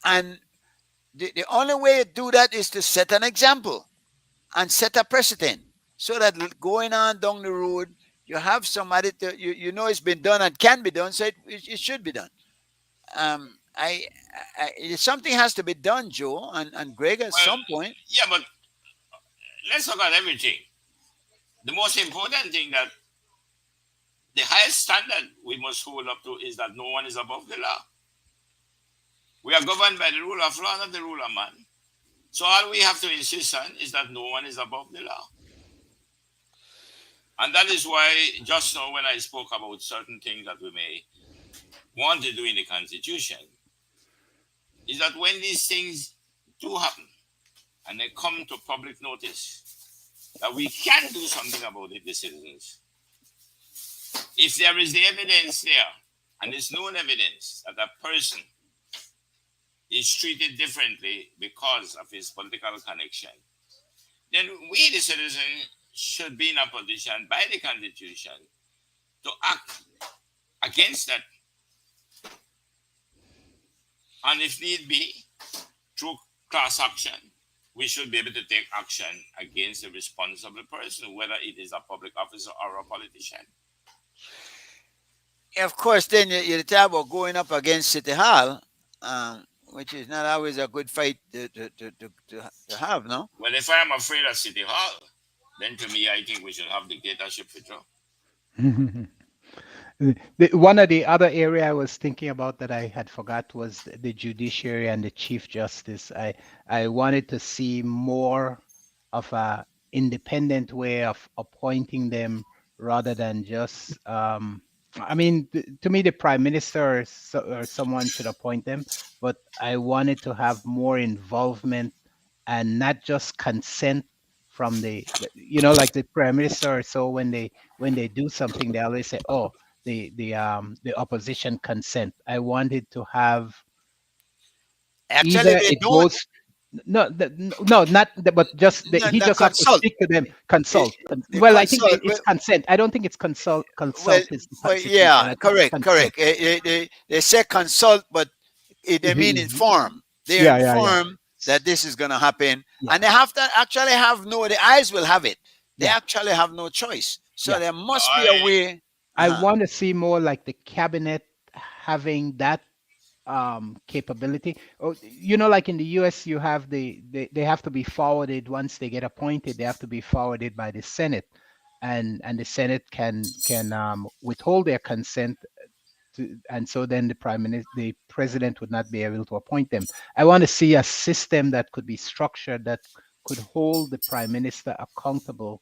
And the only way to do that is to set an example and set a precedent, so that going on down the road, you have somebody to, you know it's been done and can be done, so it should be done. Something has to be done, Joe and Greg, at Well, some point. yeah, but let's look at everything. The most important thing that the highest standard we must hold up to is that no one is above the law. We are governed by the rule of law, not the rule of man. So all we have to insist on is that no one is above the law. And that is why just now when I spoke about certain things that we may want to do in the Constitution, is that when these things do happen and they come to public notice, that we can do something about it, the citizens. If there is the evidence there, and there's known evidence that a person is treated differently because of his political connection, then we, the citizens, should be in a position by the Constitution to act against that. And if need be, through class action, we should be able to take action against the responsible person, whether it is a public officer or a politician. Of course, then you talk about going up against City Hall, which is not always a good fight to have, no? Well, if I am afraid of City Hall, then to me, I think we should have dictatorship for sure. One of the other area I was thinking about that I had forgot was the judiciary and the chief justice. I wanted to see more of a independent way of appointing them rather than just I mean, to me, the prime minister or someone should appoint them, but I wanted to have more involvement and not just consent from like the prime minister. So when they do something, they always say, "Oh, the opposition consent." I wanted to have Actually, either they it don't. goes no, not but just he just have to Consult. speak to them, consult. They Well, I think consult. it's consent. I don't think it's consult. Well, Consult is the well, situation. yeah, I think correct. consent. They say consult, but they mean inform. They Yeah, yeah, yeah. inform that this is going to happen, Yeah. and they have to actually have the eyes will have it. They Yeah. actually have no choice. So Yeah. there must be a way. I Uh-huh. want to see more like the cabinet having that capability. Oh, like in the US, you have they have to be forwarded once they get appointed. They have to be forwarded by the Senate, and the Senate can withhold their consent. And so then the president would not be able to appoint them. I want to see a system that could be structured that could hold the prime minister accountable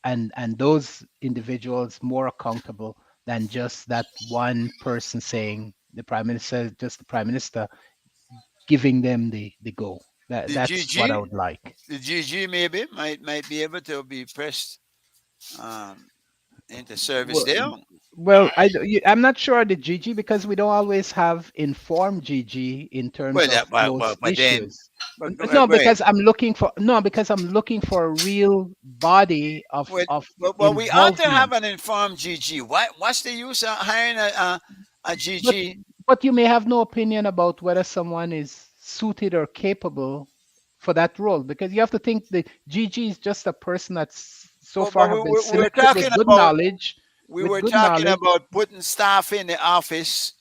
and those individuals more accountable than just that one person saying the prime minister giving them the go. That's what I would like. The GG maybe might be able to be pressed into service there. Well, I'm not sure the GG because we don't always have informed GG in terms of those issues. Because I'm looking for a real body of we ought to have an informed GG. What's the use of hiring a GG? But you may have no opinion about whether someone is suited or capable for that role, because you have to think the GG is just a person that's so far have been selected with good knowledge. We were talking about putting staff in the office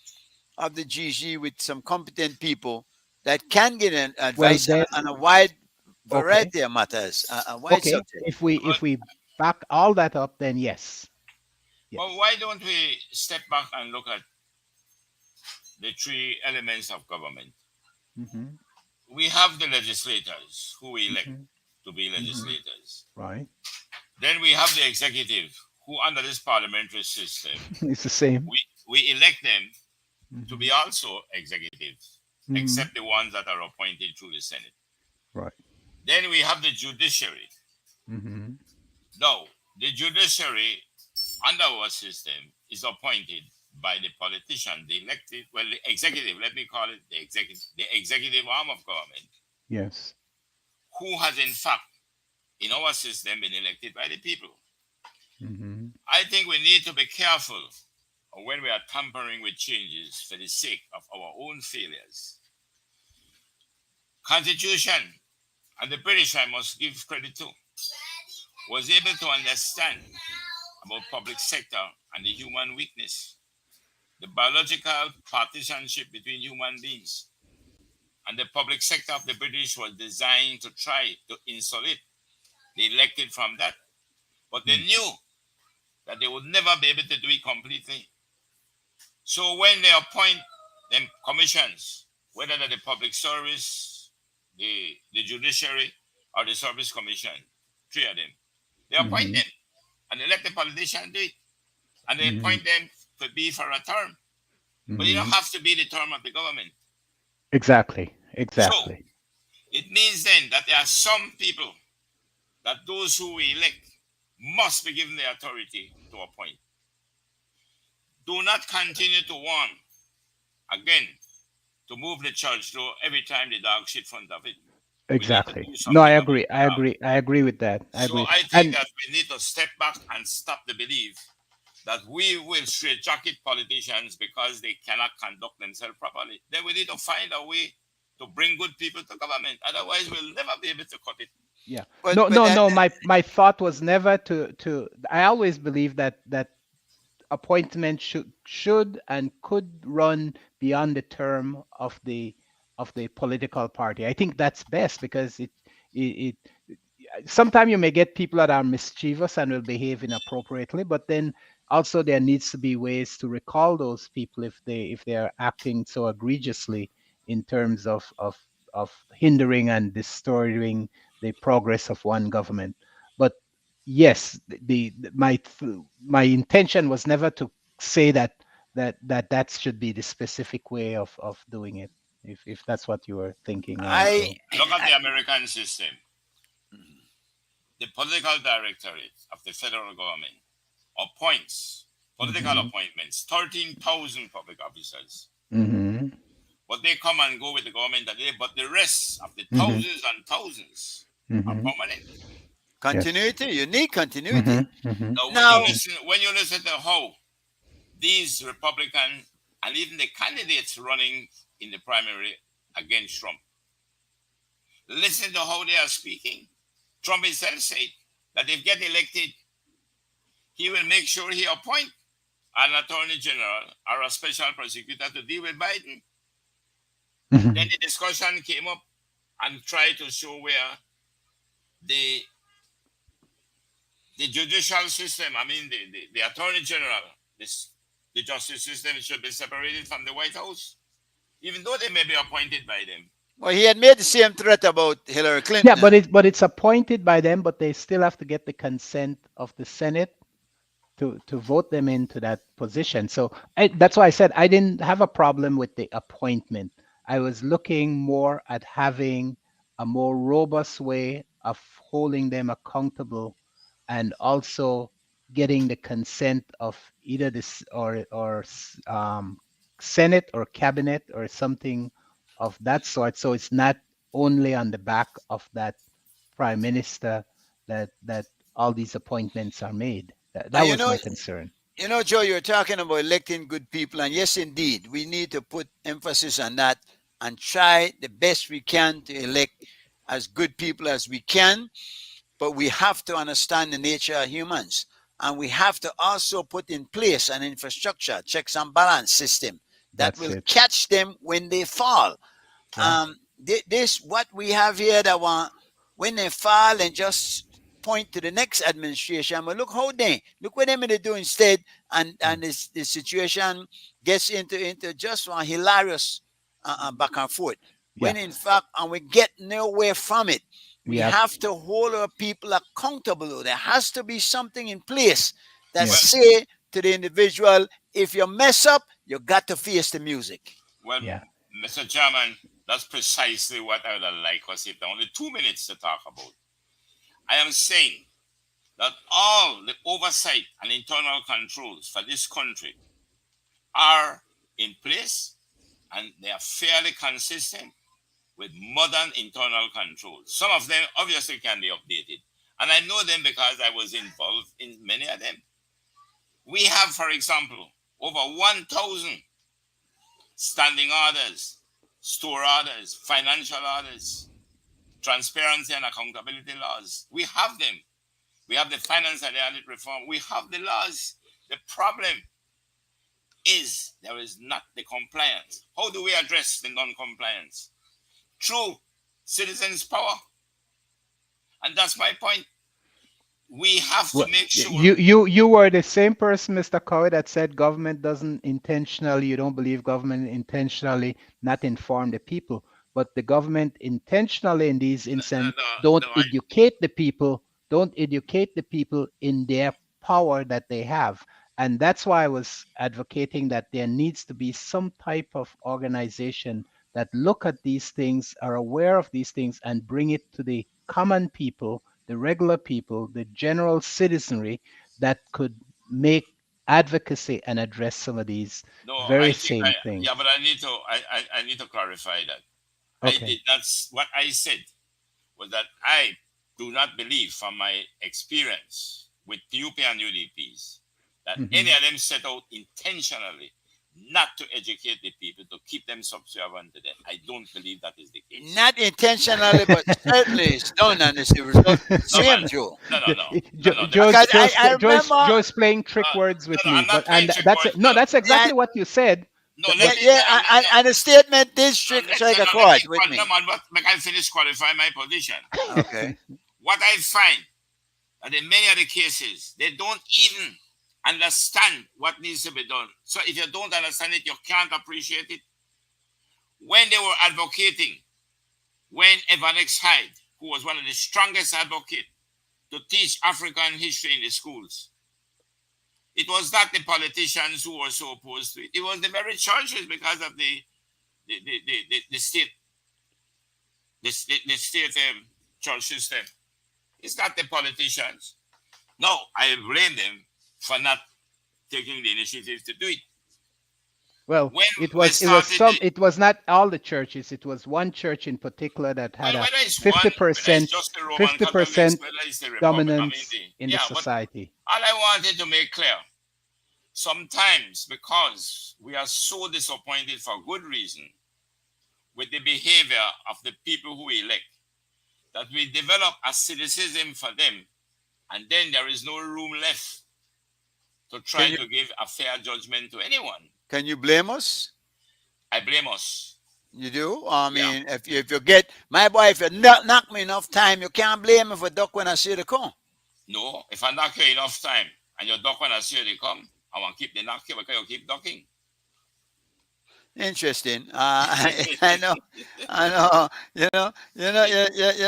of the GG with some competent people that can get an advice on a wide variety of matters. Okay, if we back all that up, then yes. Well, why don't we step back and look at the three elements of government? Mm-hmm. We have the legislators who we elect to be legislators. Right. Then we have the executive who, under this parliamentary system, it's the same. We elect them to be also executives, except the ones that are appointed through the Senate. Right. Then we have the judiciary. Now, the judiciary under our system is appointed by the politician, the elected, the executive, let me call it the executive arm of government. Yes. Who has in fact, in our system, been elected by the people. I think we need to be careful when we are tampering with changes for the sake of our own failures. Constitution, and the British I must give credit to, was able to understand about public sector and the human weakness, the biological partisanship between human beings. And the public sector of the British was designed to try to insulate the elected from that. But they knew that they would never be able to do it completely. So when they appoint them commissions, whether they're the public service, the judiciary, or the service commission, three of them, they appoint them and they let the politician do it. And they appoint them to be for a term. But you don't have to be the term of the government. Exactly. So it means then that there are some people that those who we elect must be given the authority to appoint. Do not continue to warn again to move the church to every time the dog shit front of it. Exactly. No, I agree. I agree with that. I So agree. I think that we need to step back and stop the belief that we will straitjacket politicians because they cannot conduct themselves properly. Then we need to find a way to bring good people to government. Otherwise, we'll never be able to cut it. Yeah. But- no, but no, that- no. My thought was never to. I always believe that appointment should and could run beyond the term of the political party. I think that's best because it sometimes you may get people that are mischievous and will behave inappropriately, but then also there needs to be ways to recall those people if they are acting so egregiously in terms of hindering and distorting the progress of one government. But yes, my intention was never to say that should be the specific way of doing it. If that's what you were thinking. Look at the American system. The political directorate of the federal government appoints political appointments, 13,000 public officers. But they come and go with the government that day, but the rest of the thousands and thousands are permanent. Continuity, you need continuity. Now, when you listen to how these Republicans and even the candidates running in the primary against Trump, listen to how they are speaking. Trump himself said that if get elected, he will make sure he appoint an attorney general or a special prosecutor to deal with Biden. Then the discussion came up and tried to show where the judicial system, I mean the attorney general, the justice system should be separated from the White House, even though they may be appointed by them. Well, he had made the same threat about Hillary Clinton. Yeah, but it's appointed by them, but they still have to get the consent of the Senate to vote them into that position. So that's why I said I didn't have a problem with the appointment. I was looking more at having a more robust way of holding them accountable, and also getting the consent of either this or Senate or cabinet or something of that sort. So it's not only on the back of that prime minister that all these appointments are made. That was my concern. You know, Joe, you're talking about electing good people, and yes, indeed, we need to put emphasis on that and try the best we can to elect as good people as we can. But we have to understand the nature of humans, and we have to also put in place an infrastructure, checks and balance system that will catch them when they fall. Yeah. This what we have here that when they fall and just point to the next administration, but look what they do instead, and the situation gets into just one hilarious back and forth. When in fact, and we get nowhere from it. We have to hold our people accountable. There has to be something in place that say to the individual, if you mess up, you got to face the music. Well, Mr. Chairman, that's precisely what I would like us if only 2 minutes to talk about. I am saying that all the oversight and internal controls for this country are in place, and they are fairly consistent with modern internal controls. Some of them obviously can be updated, and I know them because I was involved in many of them. We have, for example, over 1,000 standing orders, store orders, financial orders, transparency and accountability laws. We have them. We have the finance and the audit reform. We have the laws. The problem is there is not the compliance. How do we address the non-compliance? Through citizens' power. And that's my point. We have to Well, make sure. you were the same person, Mr. Cowie, that said government doesn't intentionally, you don't believe government intentionally not inform the people, but the government intentionally in these instances don't educate the people, in their power that they have. And that's why I was advocating that there needs to be some type of organization that look at these things, are aware of these things, and bring it to the common people, the regular people, the general citizenry, that could make advocacy and address some of these very same things. Yeah, but I need to clarify that. Okay. That's what I said, was that I do not believe, from my experience with PUP and UDPs, that any of them set out intentionally not to educate the people, to keep them subservient to them. I don't believe that is the case. Not intentionally, but certainly it's done, and it's a result. Same, Joe. Joe's playing trick words with me, that's exactly what you said. And the statement did strike a chord with me. Make I finish qualifying my position. Okay. What I find that in many of the cases, they don't even understand what needs to be done. So if you don't understand it, you can't appreciate it. When they were advocating, when Evan X. Hyde, who was one of the strongest advocates to teach African history in the schools, it was not the politicians who were so opposed to it. It was the very churches, because of the state church system. It's not the politicians. No, I blame them for not taking the initiative to do it. Well, it was not all the churches. It was one church in particular that had a 50% dominance in the society. All I wanted to make clear, sometimes because we are so disappointed for good reason with the behavior of the people who we elect, that we develop a cynicism for them, and then there is no room left to try to give a fair judgment to anyone. Can you blame us? I blame us. You do? I mean, if you get, my boy, if you knock me enough time, you can't blame me for duck when I see the come. No, if I knock you enough time and you duck when I see the come, I want to keep the knock you because you keep ducking. Interesting. I know. You're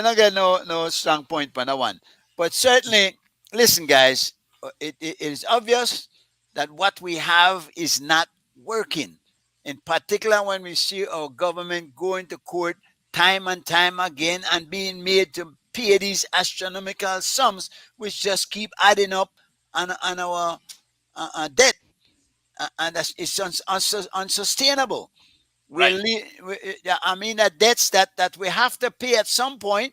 not getting no strong point for that one. But certainly, listen, guys, it is obvious that what we have is not working. In particular, when we see our government going to court time and time again and being made to pay these astronomical sums, which just keep adding up on our debt, and it's unsustainable. Right. I mean, the debts that we have to pay at some point.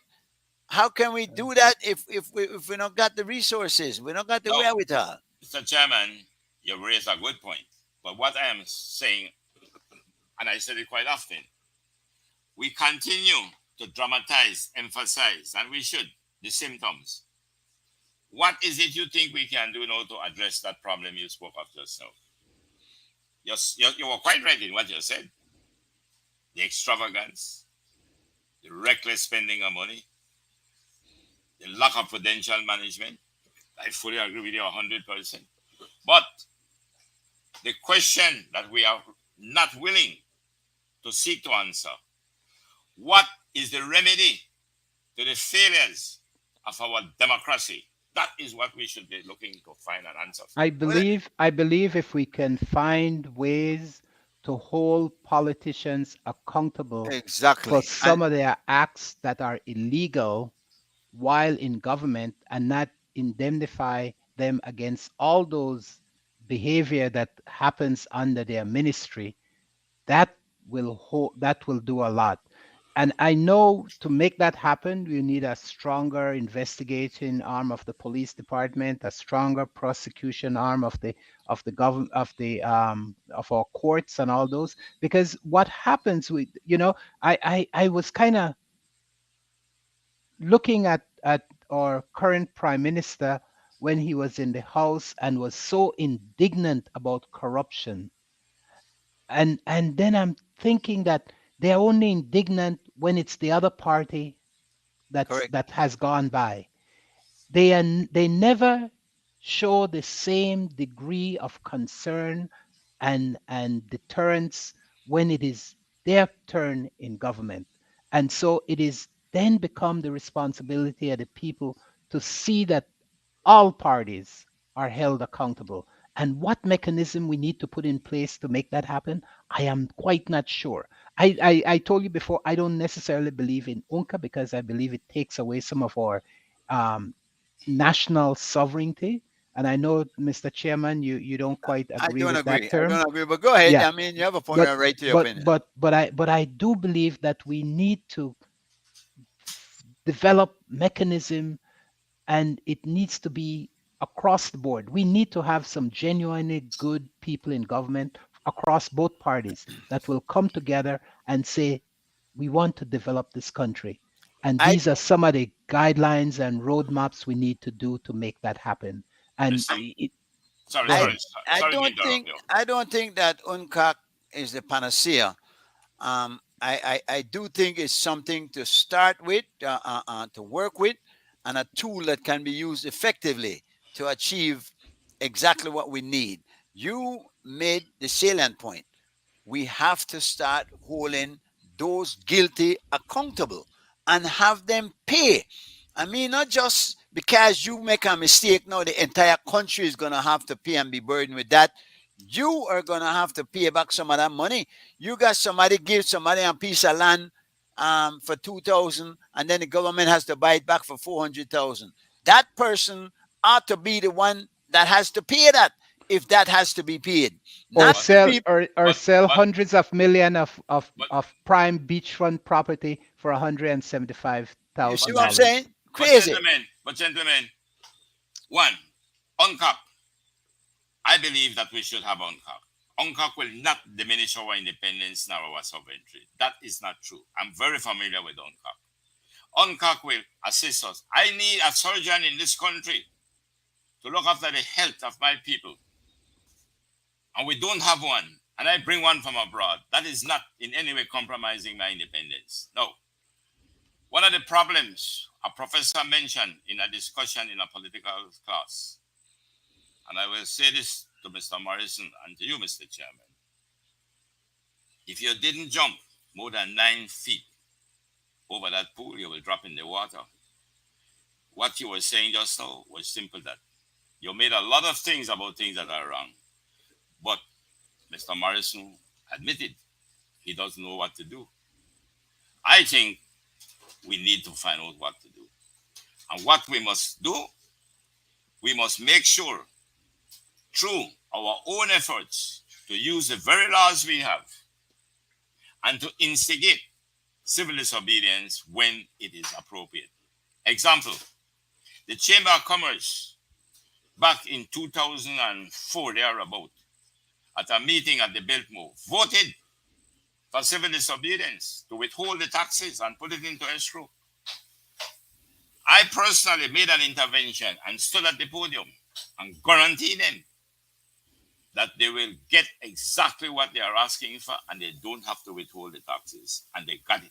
How can we do that if we not got the resources? We not got the wherewithal. Mr. Chairman, you raise a good point. But what I am saying, and I said it quite often, we continue to dramatize, emphasize, and we should, the symptoms. What is it you think we can do now to address that problem you spoke of just now? You were quite right in what you said. The extravagance, the reckless spending of money, the lack of prudential management. I fully agree with you 100%. But the question that we are not willing to seek to answer, what is the remedy to the failures of our democracy? That is what we should be looking to find an answer for. I believe if we can find ways to hold politicians accountable for some of their acts that are illegal while in government, and not indemnify them against all those behavior that happens under their ministry, that will do a lot. And I know to make that happen, we need a stronger investigating arm of the police department, a stronger prosecution arm of the government, of our courts and all those. Because what happens with, I was kind of looking at our current prime minister, when he was in the House and was so indignant about corruption, and then I'm thinking that they're only indignant when it's the other party Correct. that has gone by. They never show the same degree of concern and deterrence when it is their turn in government. And so it is then become the responsibility of the people to see that all parties are held accountable. And what mechanism we need to put in place to make that happen, I am quite not sure. I told you before, I don't necessarily believe in UNCA because I believe it takes away some of our um, national sovereignty. And I know, Mr. Chairman, you don't quite I agree don't with that agree. I term. don't agree. But go ahead. Yeah, I mean, you have a point. but Right to your opinion. but I do believe that we need to develop mechanism, and it needs to be across the board. We need to have some genuinely good people in government across both parties that will come together and say, we want to develop this country. And I these are some of the guidelines and roadmaps we need to do to make that happen. And Mr. Sorry, go I ahead. sorry, I sorry to don't interrupt think you. I don't think that UNCAC is the panacea. I do think it's something to start with, to work with, and a tool that can be used effectively to achieve exactly what we need. You made the salient point. We have to start holding those guilty accountable and have them pay. I mean, not just because you make a mistake, no, the entire country is going to have to pay and be burdened with that. You are going to have to pay back some of that money. You got somebody give somebody a piece of land for 2,000, and then the government has to buy it back for 400,000. That person ought to be the one that has to pay that, if that has to be paid. Or Not But the sell people. or but sell but hundreds of million but of prime beachfront property for You see but what I'm gen- $175,000. saying? but Crazy. gentlemen, one, UNCAP. I believe that we should have UNCAP. UNCAP will not diminish our independence nor our sovereignty. That is not true. I'm very familiar with UNCAP. UNCAP will assist us. I need a surgeon in this country to look after the health of my people, and we don't have one. And I bring one from abroad. That is not in any way compromising my independence. No. One of the problems a professor mentioned in a discussion in a political class, and I will say this to Mr. Morrison and to you, Mr. Chairman. If you didn't jump more than 9 feet over that pool, you will drop in the water. What you were saying just now was simple that you made a lot of things about things that are wrong. But Mr. Morrison admitted he doesn't know what to do. I think we need to find out what to do. And what we must do, we must make sure through our own efforts to use the very laws we have and to instigate civil disobedience when it is appropriate. Example, the Chamber of Commerce back in 2004 thereabout at a meeting at the Biltmore voted for civil disobedience to withhold the taxes and put it into escrow. I personally made an intervention and stood at the podium and guaranteed them that they will get exactly what they are asking for and they don't have to withhold the taxes. And they got it.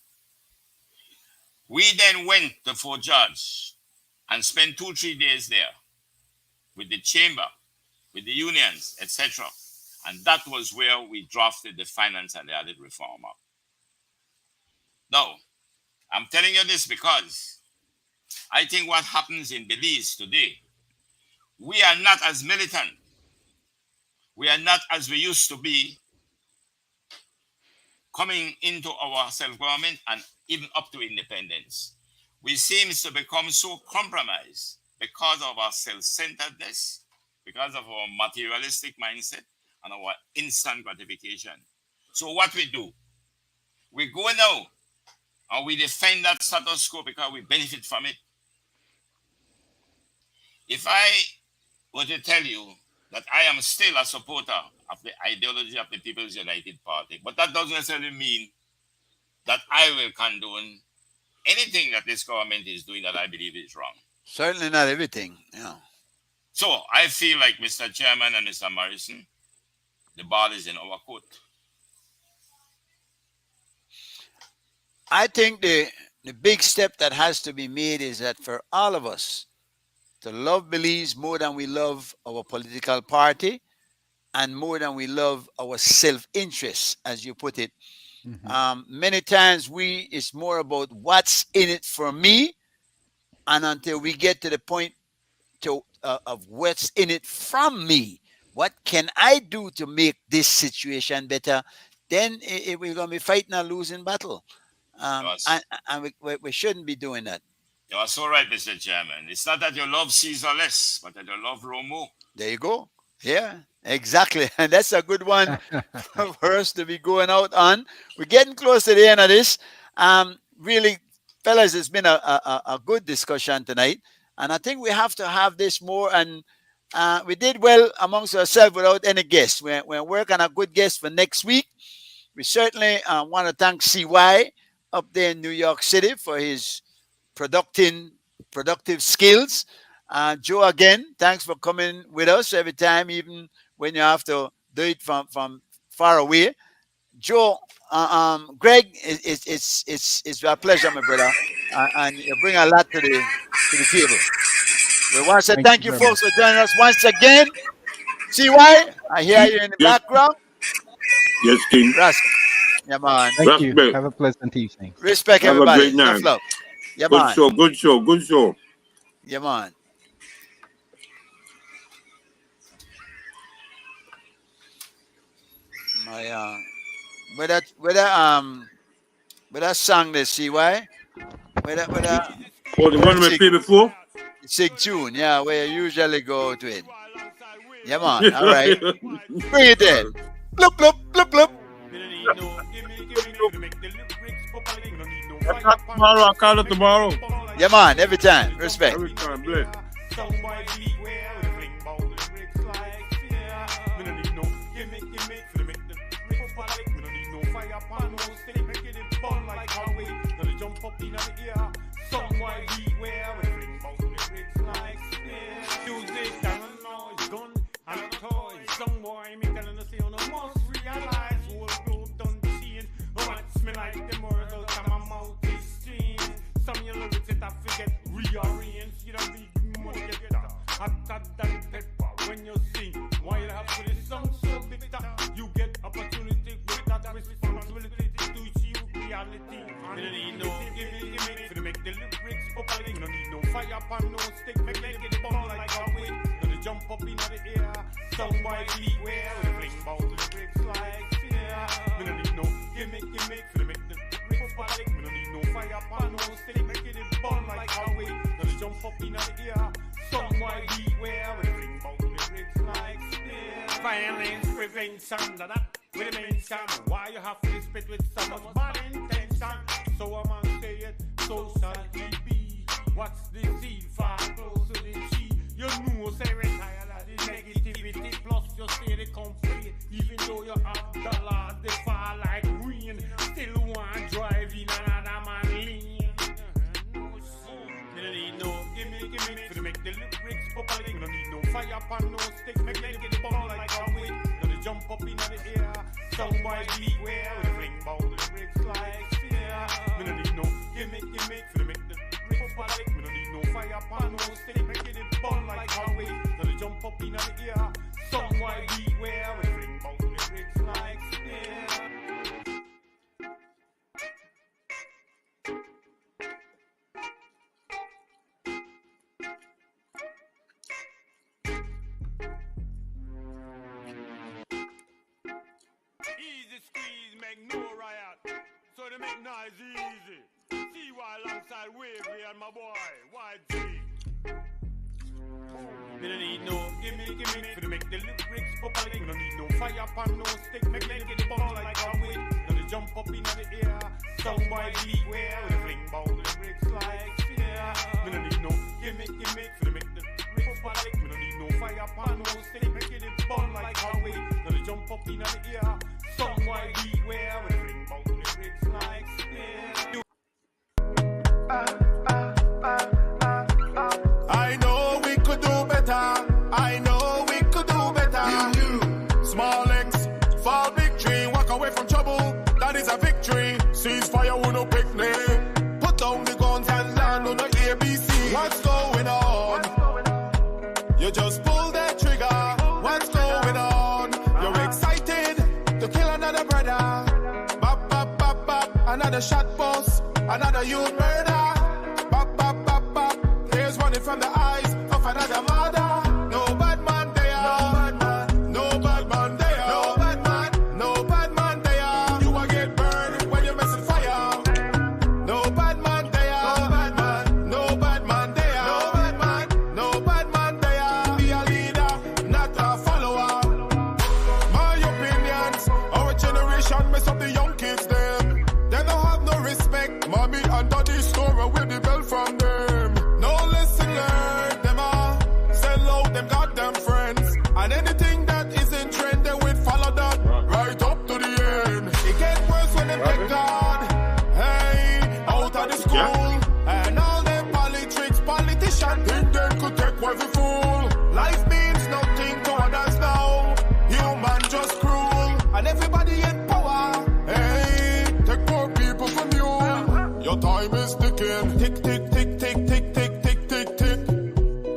We then went to Fort George and spent 2-3 days there with the chamber, with the unions, etc. And that was where we drafted the Finance and the Audit Reform Act. Now, I'm telling you this because I think what happens in Belize today, we are not as militant. We are not as we used to be coming into our self-government and even up to independence. We seem to become so compromised because of our self-centeredness, because of our materialistic mindset and our instant gratification. So what we do, we go now and we defend that status quo because we benefit from it. If I were to tell you that I am still a supporter of the ideology of the People's United Party, but that doesn't necessarily mean that I will condone anything that this government is doing that I believe is wrong. Certainly not everything. So I feel like, Mr. Chairman and Mr. Morrison, the ball is in our court. I think the big step that has to be made is that for all of us to love Belize more than we love our political party and more than we love our self-interest, as you put it. Many times it's more about what's in it for me, and until we get to the point of what's in it from me, what can I do to make this situation better, then we're going to be fighting a losing battle. And we shouldn't be doing that. You are so right, Mr. Chairman. It's not that you love Caesar less, but that you love Romo. There you go. Yeah, exactly. And that's a good one for us to be going out on. We're getting close to the end of this. Really, fellas, it's been a good discussion tonight. And I think we have to have this more. And we did well amongst ourselves without any guests. We're working on a good guest for next week. We certainly want to thank CY up there in New York City for his productive skills. Joe, again, thanks for coming with us every time, even when you have to do it from far away. Joe, Greg, it's a pleasure, my brother, and you bring a lot to the table. We want to say thank you, folks, for joining us once again. CY, I hear you in the background. Yes, King. Rascal. Yeah, man. Thank you. Have a pleasant evening. Respect Have everybody. a great night. Love. Yeah, Good man. show, good show, good show. Yeah, man. My with that song they CY? With that Oh, the one we played before? Sig tune, yeah, where you usually go to it. Yeah, man. All right. Bring it in. Bloop, bloop, bloop, bloop. Tomorrow, I'll call it tomorrow. Yeah, man. Every time. Respect. Every time, bless. When you sing, why you have to this song so bitter? You get opportunity with that responsibility to achieve reality. We don't need no gimmick to make the lyrics popular. We don't need no fire upon no stick, make it ball like a weight. Gonna jump up in the air, song by beware. We fling about lyrics like fear. We don't need no gimmick to make the lyrics popular. We don't need no fire upon no stick, make it ball like a weight. Gonna jump up in the air, song by beware. We fling about lyrics like fear. Violence prevention, that with the mention. Why you have to spit with so much bad intention? So I must say it, so shall it be. What's the seed far close to the G? You know, say retire that the negativity, plus you stay the complete. Even though you have dollars, they fall like rain. Still want drive in another man lane. You don't need no gimmick to make the lyrics popular. You don't need no fire upon no stick, make it ball like a weight. Gonna jump up in the air, song by beware. We fling about the lyrics like fear. We don't need no gimmick to make the lyrics popular. We don't need no fire upon no stick, make it ball like a weight. Gonna jump up in the air, song by beware. We fling about the lyrics like fear. Easy squeeze, make no riot. So they make noise easy. See why alongside Wavy and my boy, YG. We don't need no gimmick to make the lyrics popular. We don't need no fire upon no stick, make it ball like a weight. Gonna jump up in the air, song by beware. We fling about the lyrics like fear. We don't need no gimmick to make the lyrics popular. We don't need no fire upon no stick, make it ball like a weight. Gonna jump up in the air, song by beware. We fling about the lyrics like fear. For victory, walk away from trouble. That is a victory. Ceasefire, who no picnic. Put down the guns and land on the ABC. What's going on? You just pull that trigger. What's going on? You're excited to kill another brother. Bop, bop, bop, bop. Another shot boss. Another youth murder. Bop, bop, bop, bop. Tears running from the eyes of another mother. No bad man there. No bad man there. No bad man. No bad man there. You will get burned when you're messing fire. No bad man there. No bad man. No bad man there. No bad man. No bad man there. Be a leader, not a follower. My opinions, our generation mess up the young kids them. They don't have no respect. Mommy and daddy store away the bell from them. No lesson learned. Them all sell out them goddamn friends. And anything that isn't trend, they will follow that right up to the end. It get worse when them get God. Hey, out of the school. And all them politicians think they could take what we fool. Life means nothing to others now. Human just cruel. And everybody in power. Hey, take poor people from you. Your time is ticking. Tick, tick, tick, tick, tick, tick, tick, tick, tick.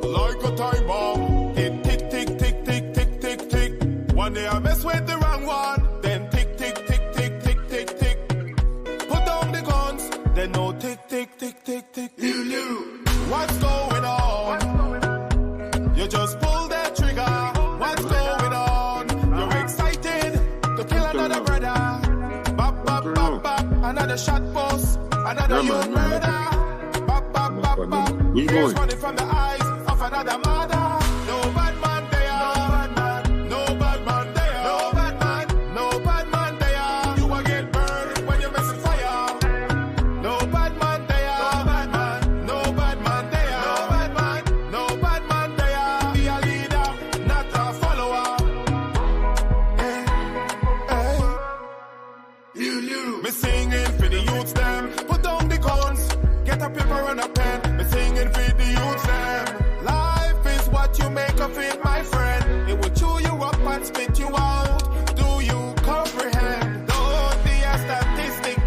Like a time bomb. Tick, tick, tick, tick, tick, tick, tick, tick. One day I mess with the wrong one. Then tick, tick, tick, tick, tick, tick, tick. Put down the guns. Then no tick, tick, tick, tick, tick. What's going on? You just pull that trigger. What's going on? You're excited to kill another brother. Bop, bop, bop, bop. Another shot boss. Another youth murder. Bop, bop, bop, bop. Tears running from the eyes of another mother. No bad man there. No bad man there. No bad man. No bad man there. You will get burned when you're messing fire. No bad man there. No bad man. No bad man there. No bad man. No bad man there. Be a leader, not a follower. Hey, hey. Me singing for the youths them. Put down the guns. Get a paper and a pen. Me singing for the youths them. Life is what you make of it, my friend. It will chew you up and spit you out. Do you comprehend? Don't be a statistic.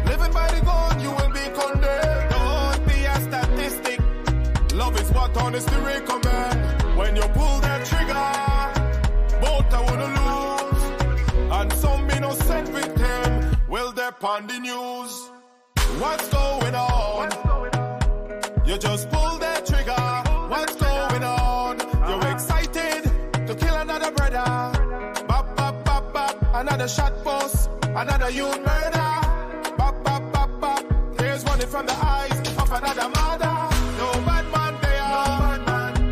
Living by the gun, you will be condemned. Don't be a statistic. Love is what honesty recommend. When you pull that trigger, both I wanna lose. And some innocent victim will depend the news. What's going on? You just pull that trigger. What's going on? You're excited to kill another brother. Bop, bop, bop, bop. Another shot boss. Another youth murder. Bop, bop, bop, bop. Tears running from the eyes of another mother. No bad man there.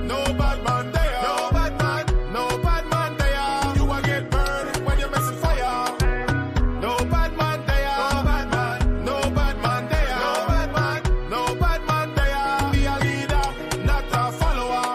No bad man there. No bad man. No bad man there. You will get burned when you're messing fire. No bad man there. No bad man. No bad man there. No bad man. No bad man there. Be a leader, not a follower.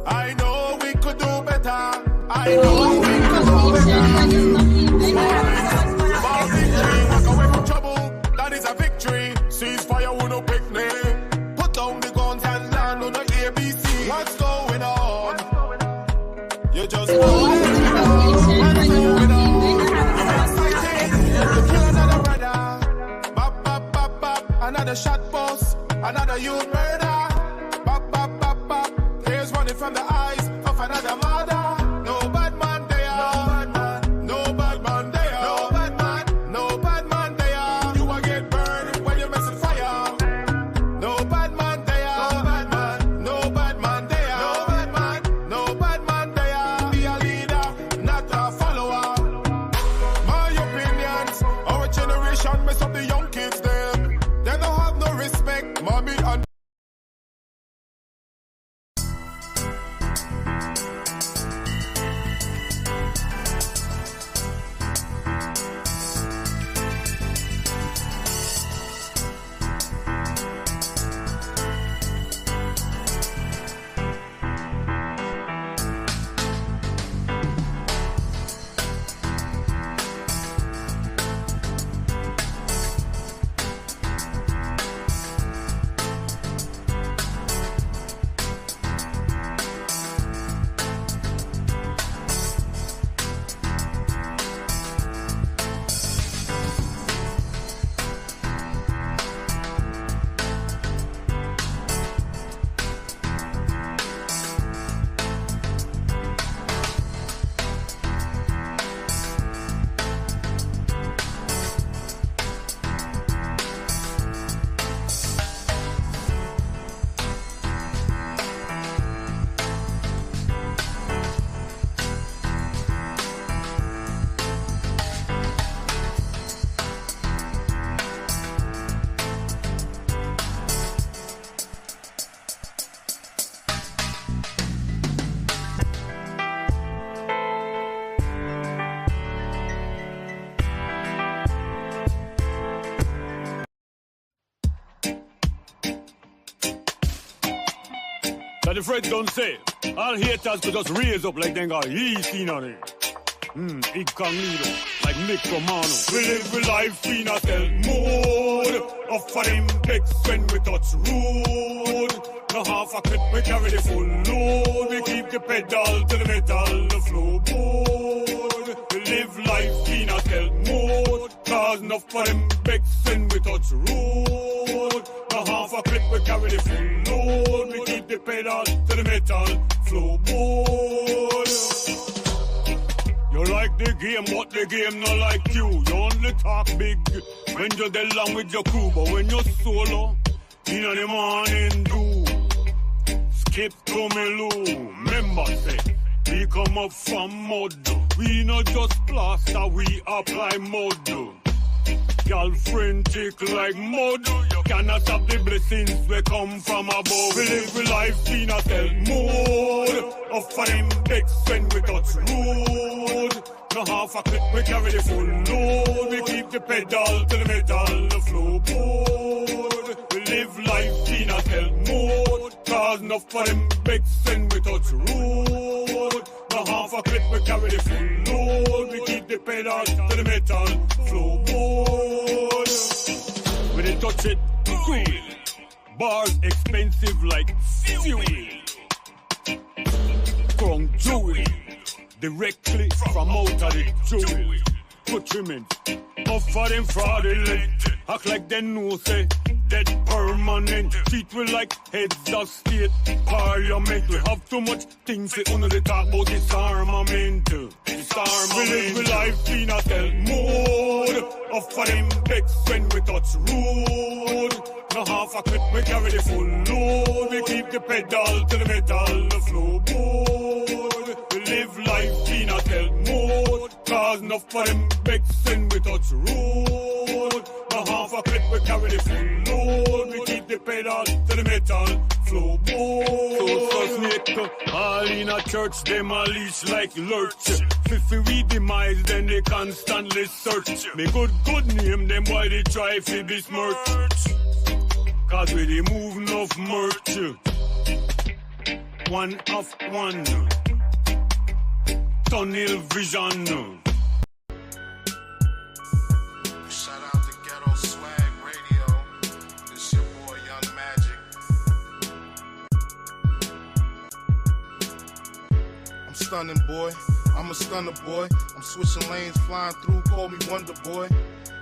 I know we could do better. I know we could do better. For victory, walk away from trouble. That is a victory. Ceasefire, who no picnic. Put down the guns and land on the ABC. What's going on? You just what's going on? You're excited to kill another brother. Bop, bop, bop, bop. Another shot boss. Another youth murder. Bop, bop, bop, bop. Tears running from the eyes of another mother. No bad man there. No bad man there. No bad man. No bad man there. You will get burned when you're messing fire. No bad man there. No bad man. No bad man there. No bad man. No bad man there. Be a leader, not a follower. My opinions, our generation mess up the young kids them. They don't have no respect. Mommy and the Fred don't say, all haters could just raise up like they got easy on it. Incognito, like Nick Romano. We live with life in a stealth mode. Off for them decks when we touch road. No half a clip, we carry the full load. We keep the pedal to the metal, the flow board. We live life in a stealth mode. Cause enough for them decks when we touch road. No half a clip, we carry the full load. We keep the pedal to the metal, flow board. You like the game, but the game not like you. You only talk big when you're dead along with your crew. But when you're solo, in the morning do. Skip to me loo. Remember say, we come up from mud. We not just plaster, we apply mud. Girlfriend tick like mud. You cannot stop the blessings we come from above. We live with life in a stealth mode. Off for them decks when we touch road. No half a clip, we carry the full load. We keep the pedal to the metal, the flow board. We live life in a stealth mode. Cause enough for them decks when we touch road. No half a clip, we carry the full load. We keep the pedal to the metal, flow board. When they touch it, cool. Bars expensive like fuel. From jewel, directly from out of the jewel. Countrymen, offer them fraudulent. Act like they know say dead permanent. Treat we like heads of state parliament. We have too much things to under the talk about disarmament. Disarmament. We live with life in a stealth mode. Offer them decks when we touch road. No half a clip, we carry the full load. We keep the pedal to the metal, the flow board. We live life in a stealth mode. Cause enough for them decks when we touch road. No half a clip, we carry the full load. We keep the pedal to the metal, flow board. So snake, all in a church, them a leash like lurch. If we demise, then they constantly search. Me good name, them why they try for this merch. Cause we dey move enough merch. One of one. Tunnel vision. Shout out to Ghetto Swag Radio. This your boy Young Magic. I'm stunning, boy. I'm a stunner, boy. I'm switching lanes, flying through. Call me Wonder Boy.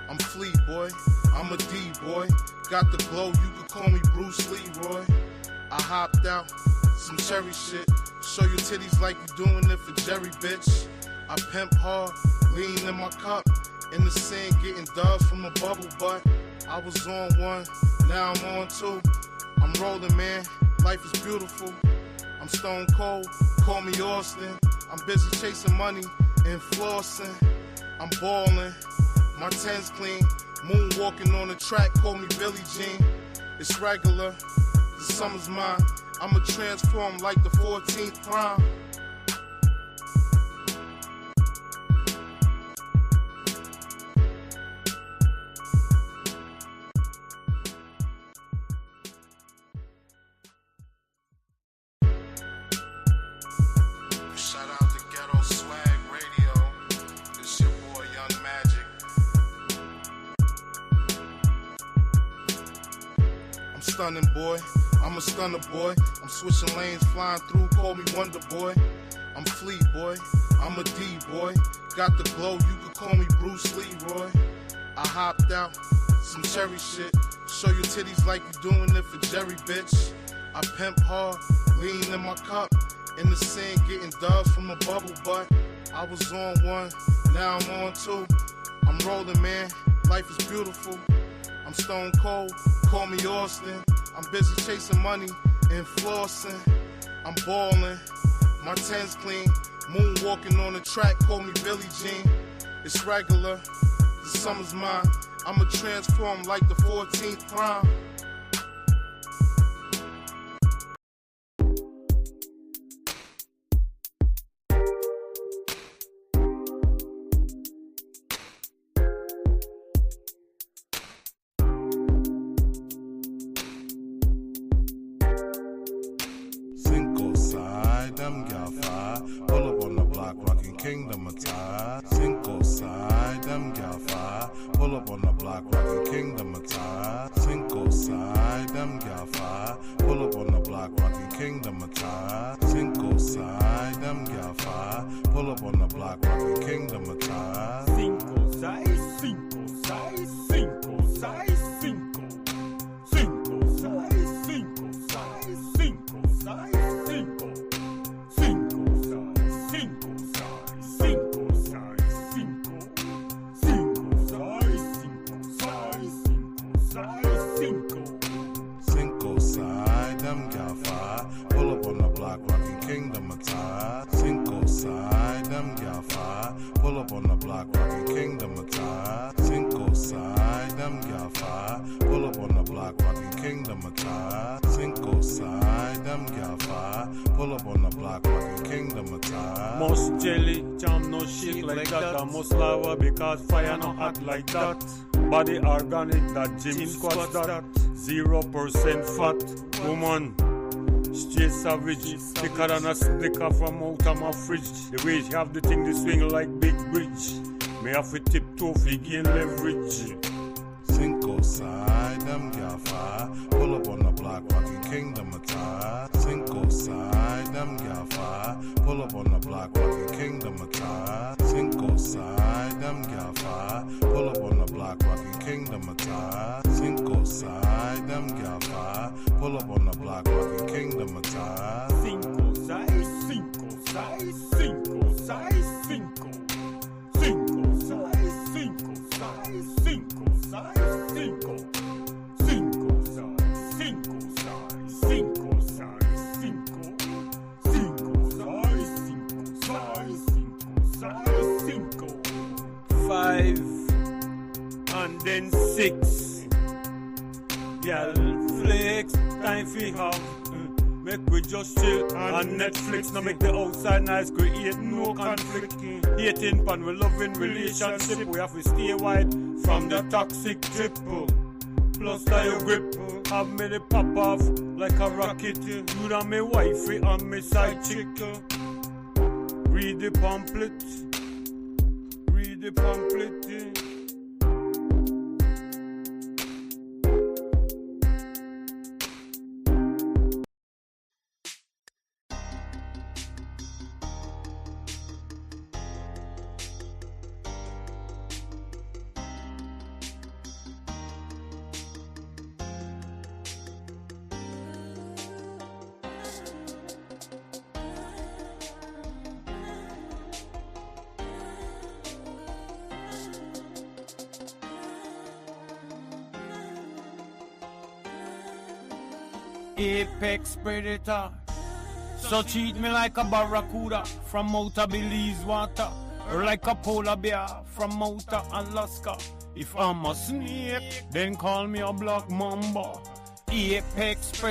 I'm Fleet, boy. I'm a D, boy. Got the glow, you could call me Bruce Lee, Roy. I hopped out, some cherry shit. Show your titties like you doing it for Jerry, bitch. I pimp hard, lean in my cup. In the sand, getting dubs from a bubble butt. I was on one, now I'm on two. I'm rolling, man, life is beautiful. I'm stone cold, call me Austin. I'm busy chasing money and flossing. I'm ballin', my ten's clean. Moonwalking on the track, call me Billie Jean. It's regular, the summer's mine. I'ma transform like the 14th prime. Shout out to Ghetto Swag Radio. This your boy Young Magic. I'm stunning, boy. I'm a stunner, boy. I'm switching lanes, flying through. Call me Wonder Boy. I'm Fleet, boy. I'm a D, boy. Got the glow, you could call me Bruce Lee, Roy. I hopped out, some cherry shit. Show your titties like you doing it for Jerry, bitch. I pimp hard, lean in my cup. In the sand, getting dubs from a bubble butt. I was on one, now I'm on two. I'm rolling, man, life is beautiful. I'm stone cold, call me Austin. I'm busy chasing money and flossing. I'm ballin', my ten's clean. Moonwalking on the track, call me Billie Jean. It's regular, the summer's mine. I'ma transform like the 14th prime. fire. Pull up on the block, rocking Kingdom attire. Cinco side, them gal fire. Pull up on the block, rocking Kingdom attire. Cinco side, them gal fire. Pull up on the block, rocking Kingdom attire. Cinco side, them gal fire. Pull up on the block, rocking Kingdom attire. Cinco, seis, cinco, seis, cinco, seis, cinco. Cinco, seis, cinco, seis, cinco, seis, cinco. Cinco, seis, cinco, seis, cinco, seis, cinco. Cinco, seis, cinco, seis, cinco, seis, cinco. Cinco side, them gal fire. Pull up on the block, rocking Kingdom attire. Cinco side, them gal fire. Pull up on the block, rocking Kingdom attire. Cinco side, them gal fire. Pull up on the block, rocking Kingdom attire. Cinco side, them gal fire. Pull up on the block, rocking Kingdom attire. Most jelly, jam no shake like that. And most lava because fire no hot like that. Body organic, that gym squats that. 0% fat, woman. Straight savage, thicker than a snicker from out of my fridge. The way she have the thing, they swing like big bridge. Me have to tiptoe fi gain leverage. Cinco side, them gal fire. Pull up on the block, rocking Kingdom attire. Cinco side, them gal fire. Pull up on the block, rocking Kingdom attire. Cinco side, them gal fire. Pull up on the block, rocking Kingdom attire. Cinco side, them gal fire. Pull up on the block, rocking Kingdom attire. Cinco, seis, cinco, seis, cinco, seis, cinco. Cinco, seis, cinco, seis, cinco, seis, cinco. Cinco, seis, cinco, seis, cinco, seis, cinco. Cinco, seis, cinco, seis, cinco, seis, cinco. 5 and then 6. Girl, flex, time fi have. Make we just chill on Netflix. Now make the outside nice, create no conflict. Hating pan, we loving relationship. We have to stay wide from the toxic trip. Plus tie your grip, have me the pop off like a rocket. You and me wifey and me side chick. Read the pamphlet, read the pamphlet. Apex predator, so treat me like a barracuda from outer Belize water, or like a polar bear from outer Alaska. If I'm a snake, then call me a black mamba. Apex predator.